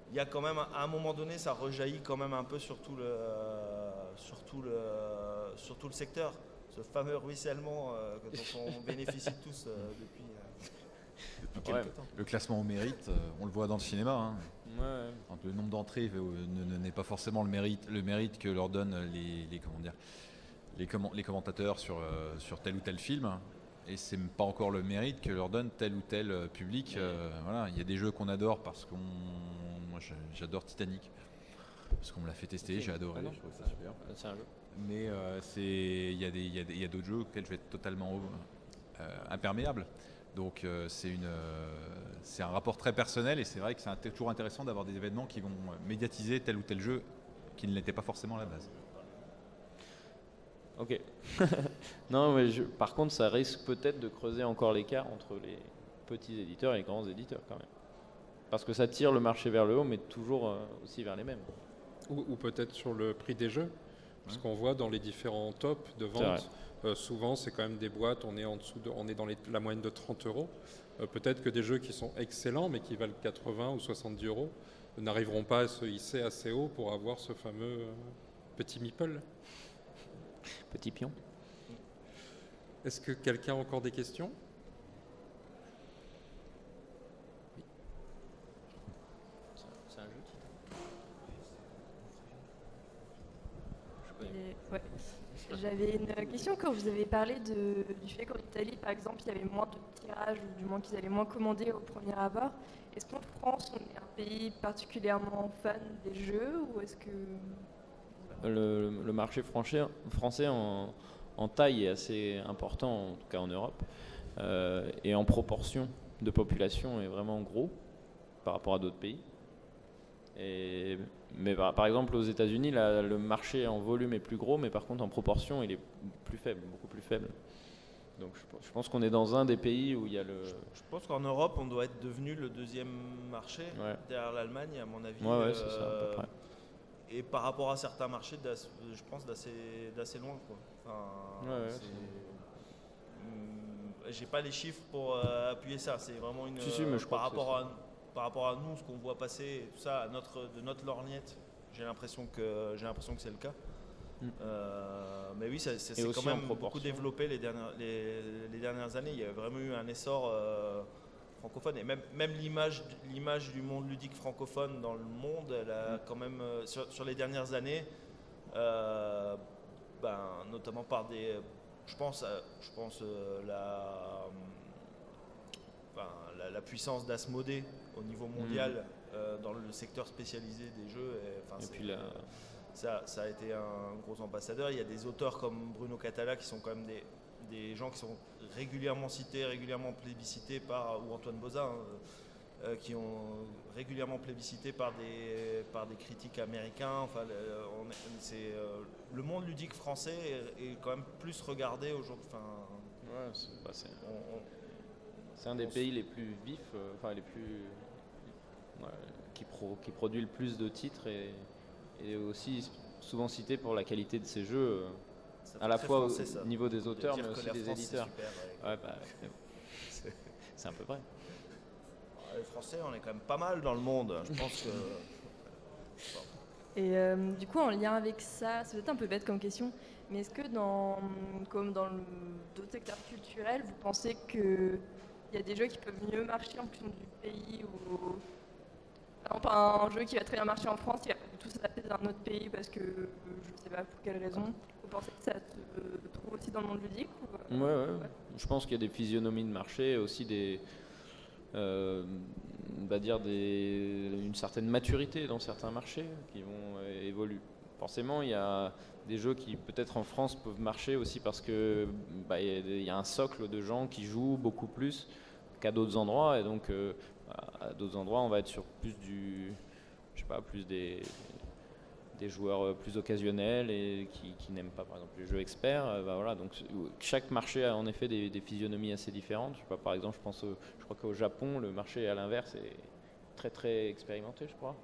il y a quand même, à un moment donné, ça rejaillit quand même un peu sur tout le secteur. Ce fameux ruissellement dont on bénéficie tous depuis quelques temps. Le classement au mérite, on le voit dans le cinéma. Quand le nombre d'entrées n'est pas forcément le mérite que leur donnent les commentateurs sur tel ou tel film. Et c'est pas encore le mérite que leur donne tel ou tel public. Il y a des jeux qu'on adore parce moi j'adore Titanic parce qu'on me l'a fait tester, j'ai adoré, je trouve ça super. C'est un jeu. Mais il y a d'autres jeux auxquels je vais être totalement imperméable. Donc c'est un rapport très personnel, et c'est vrai que c'est toujours intéressant d'avoir des événements qui vont médiatiser tel ou tel jeu qui ne l'était pas forcément à la base. Ok. Non, mais par contre, ça risque peut-être de creuser encore l'écart entre les petits éditeurs et les grands éditeurs quand même. Parce que ça tire le marché vers le haut, mais toujours aussi vers les mêmes. Ou peut-être sur le prix des jeux. Parce qu'on voit dans les différents tops de vente, souvent c'est quand même des boîtes, on est en dessous on est dans la moyenne de 30 €. Peut-être que des jeux qui sont excellents mais qui valent 80 ou 70 € n'arriveront pas à se hisser assez haut pour avoir ce fameux petit meeple. Petit pion. Est-ce que quelqu'un a encore des questions? C'est un jeu Ouais. J'avais une question quand vous avez parlé du fait qu'en Italie, par exemple, il y avait moins de tirages, ou du moins qu'ils allaient moins commander au premier abord. Est-ce qu'en France, on est un pays particulièrement fan des jeux, ou est-ce que... Le marché français en taille est assez important, en tout cas en Europe, et en proportion de population est vraiment gros par rapport à d'autres pays. Mais par exemple aux États-Unis, le marché en volume est plus gros, mais par contre en proportion il est plus faible, beaucoup plus faible. Donc je pense qu'on est dans un des pays où il y a le... Je pense qu'en Europe on doit être devenu le deuxième marché derrière l'Allemagne à mon avis. Ouais, c'est ça à peu près. Et par rapport à certains marchés, je pense d'assez loin, quoi. Enfin, j'ai pas les chiffres pour appuyer ça. C'est vraiment une. Mais je par rapport à nous, ce qu'on voit passer, et tout ça, de notre lorgnette, j'ai l'impression que c'est le cas. Mais oui, c'est quand même beaucoup développé les dernières années. Il y a vraiment eu un essor francophone, et même l'image du monde ludique francophone dans le monde, elle a quand même sur les dernières années, notamment par des, je pense la puissance d'Asmodée au niveau mondial dans le secteur spécialisé des jeux. Ça a été un gros ambassadeur. Il y a des auteurs comme Bruno Catala qui sont quand même des gens qui sont régulièrement cités, régulièrement plébiscités ou Antoine Bozin, qui ont régulièrement plébiscité par des critiques américains. Enfin, le monde ludique français est quand même plus regardé aujourd'hui. C'est un des pays les plus vifs, les plus qui produit le plus de titres et aussi souvent cité pour la qualité de ses jeux, à la fois au niveau des auteurs mais aussi des éditeurs. C'est un peu vrai. Les Français, on est quand même pas mal dans le monde. Je pense que. Et du coup, en lien avec ça, c'est peut-être un peu bête comme question, mais est-ce que comme dans d'autres secteurs culturels, vous pensez qu'il y a des jeux qui peuvent mieux marcher en fonction du pays ou par exemple, un jeu qui va très bien marcher en France, il va pas du tout s'adapter dans un autre pays parce que je ne sais pas pour quelle raison. Vous pensez que ça se trouve aussi dans le monde ludique ou... Ouais. Je pense qu'il y a des physionomies de marché, aussi une certaine maturité dans certains marchés qui vont évoluer. Forcément, il y a des jeux qui peut-être en France peuvent marcher aussi parce que il y a un socle de gens qui jouent beaucoup plus qu'à d'autres endroits, et donc à d'autres endroits on va être sur plus des joueurs plus occasionnels et qui n'aiment pas par exemple les jeux experts. Donc chaque marché a en effet des physionomies assez différentes. Par exemple, je crois qu'au Japon le marché à l'inverse est très très expérimenté, je crois.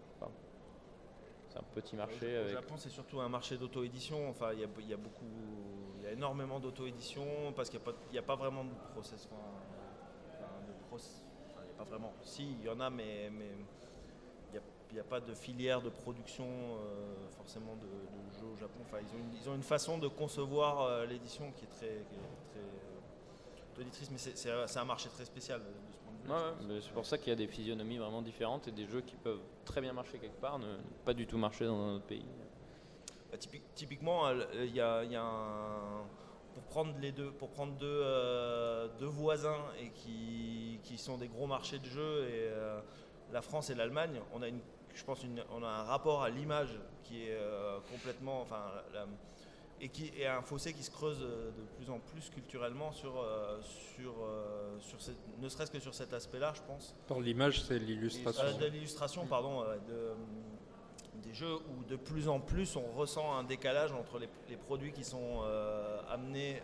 C'est un petit marché. Au Japon, c'est surtout un marché d'auto-édition. Enfin, il y a énormément d'auto-édition parce qu'il n'y a pas vraiment de process. Il n'y a pas vraiment. Si, il y en a, mais il n'y a pas de filière de production forcément de jeux au Japon. Enfin, ils ont une façon de concevoir l'édition qui est très auditrice, mais c'est un marché très spécial de ce point de vue. C'est pour ça qu'il y a des physionomies vraiment différentes et des jeux qui peuvent très bien marcher quelque part, ne pas du tout marcher dans un autre pays. Typiquement, il y a pour prendre deux voisins et qui sont des gros marchés de jeux, et la France et l'Allemagne, on a un rapport à l'image qui est complètement, et un fossé qui se creuse de plus en plus culturellement ne serait-ce que sur cet aspect-là, je pense. Par l'image, c'est l'illustration. De l'illustration, pardon, des jeux où de plus en plus on ressent un décalage entre les produits qui sont amenés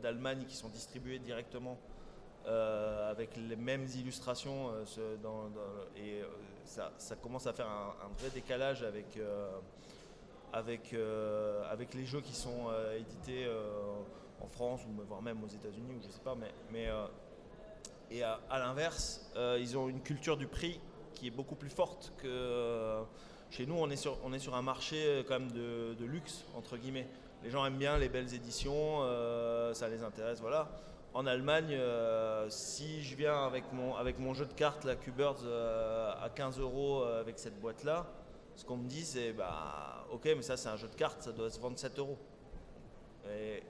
d'Allemagne, qui sont distribués directement avec les mêmes illustrations et ça commence à faire un vrai décalage avec les jeux qui sont édités en France ou voire même aux États-Unis ou je sais pas, et à l'inverse, ils ont une culture du prix qui est beaucoup plus forte que chez nous. On est sur un marché quand même de luxe entre guillemets. Les gens aiment bien les belles éditions, ça les intéresse, voilà. En Allemagne, si je viens avec mon jeu de cartes, la Q-Birds, à 15 € avec cette boîte-là, ce qu'on me dit c'est ok, mais ça c'est un jeu de cartes, ça doit se vendre 7 €.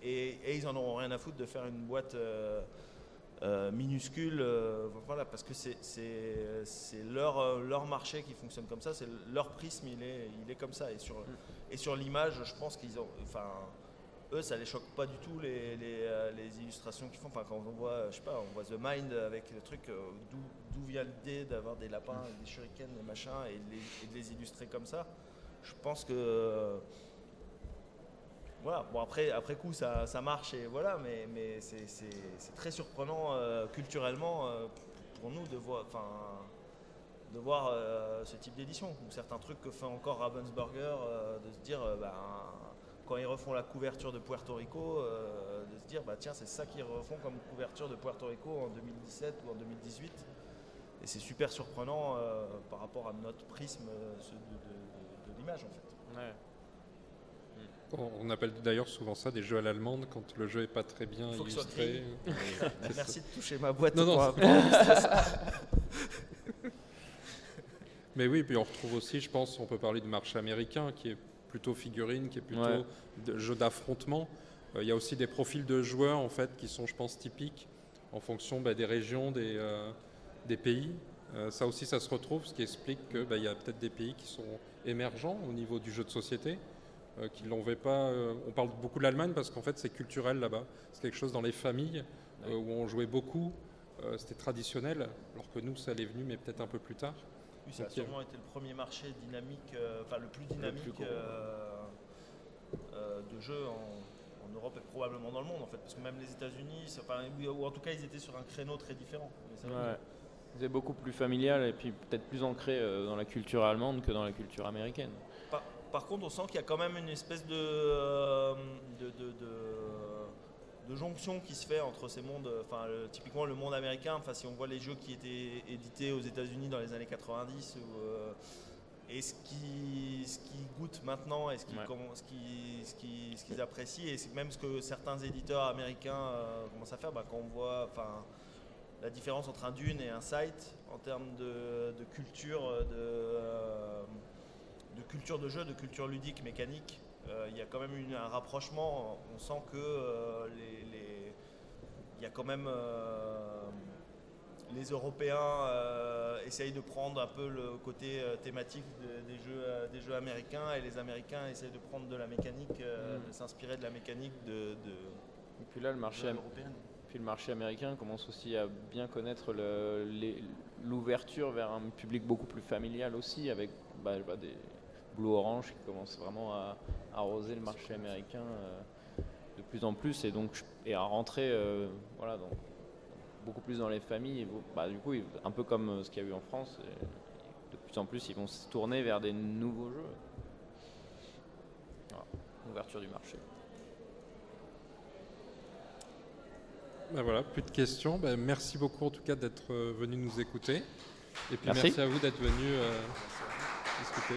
Et ils en auront rien à foutre de faire une boîte minuscule, voilà, parce que c'est leur marché qui fonctionne comme ça, c'est leur prisme, il est comme ça. Et sur l'image, je pense eux, ça les choque pas du tout les illustrations qu'ils font. Enfin, quand on voit, je sais pas, on voit The Mind avec le truc, d'où vient l'idée d'avoir des lapins, des shurikens, des machins, et de les illustrer comme ça. Je pense que voilà. Bon, après coup, ça marche et voilà, mais c'est très surprenant culturellement pour nous de voir ce type d'édition, ou certains trucs que fait encore Ravensburger, de se dire quand ils refont la couverture de Puerto Rico, de se dire tiens, c'est ça qu'ils refont comme couverture de Puerto Rico en 2017 ou en 2018, et c'est super surprenant par rapport à notre prisme de l'image en fait. Ouais. On appelle d'ailleurs souvent ça des jeux à l'allemande quand le jeu est pas très bien illustré. Merci de toucher ma boîte. Non. Mais oui, puis on retrouve aussi, je pense, on peut parler du marché américain qui est plutôt figurine, qui est plutôt jeu d'affrontement. Il y a aussi des profils de joueurs en fait qui sont, je pense, typiques en fonction des régions, des pays. Ça aussi, ça se retrouve, ce qui explique qu'il y a peut-être des pays qui sont émergents au niveau du jeu de société. Qui ne l'ont pas. On parle beaucoup de l'Allemagne parce qu'en fait c'est culturel là-bas. C'est quelque chose dans les familles où on jouait beaucoup. C'était traditionnel, alors que nous ça l'est venu, mais peut-être un peu plus tard. Oui, ça a sûrement été le premier marché dynamique, le plus dynamique de jeux en Europe et probablement dans le monde en fait, parce que même les États-Unis, ou en tout cas ils étaient sur un créneau très différent. C'est beaucoup plus familial et puis peut-être plus ancré dans la culture allemande que dans la culture américaine. Par contre, on sent qu'il y a quand même une espèce de jonction qui se fait entre ces mondes. Typiquement le monde américain, si on voit les jeux qui étaient édités aux États-Unis dans les années 90, et ce qu'ils goûtent maintenant, et ce qu'ils apprécient, et c'est même ce que certains éditeurs américains commencent à faire, quand on voit la différence entre un Dune et un Sight en termes de culture, de culture de jeu, de culture ludique, mécanique, il y a quand même un rapprochement. On sent que il y a quand même les Européens essayent de prendre un peu le côté thématique des jeux américains, et les Américains essayent de prendre de la mécanique, de s'inspirer de la mécanique et puis là, le marché américain commence aussi à bien connaître l'ouverture vers un public beaucoup plus familial aussi, avec des Blue Orange qui commencent vraiment à arroser le marché américain de plus en plus, et à rentrer beaucoup plus dans les familles. Du coup, un peu comme ce qu'il y a eu en France, de plus en plus ils vont se tourner vers des nouveaux jeux. Voilà, ouverture du marché. Voilà, plus de questions. Merci beaucoup en tout cas d'être venu nous écouter. Et puis merci à vous d'être venu discuter.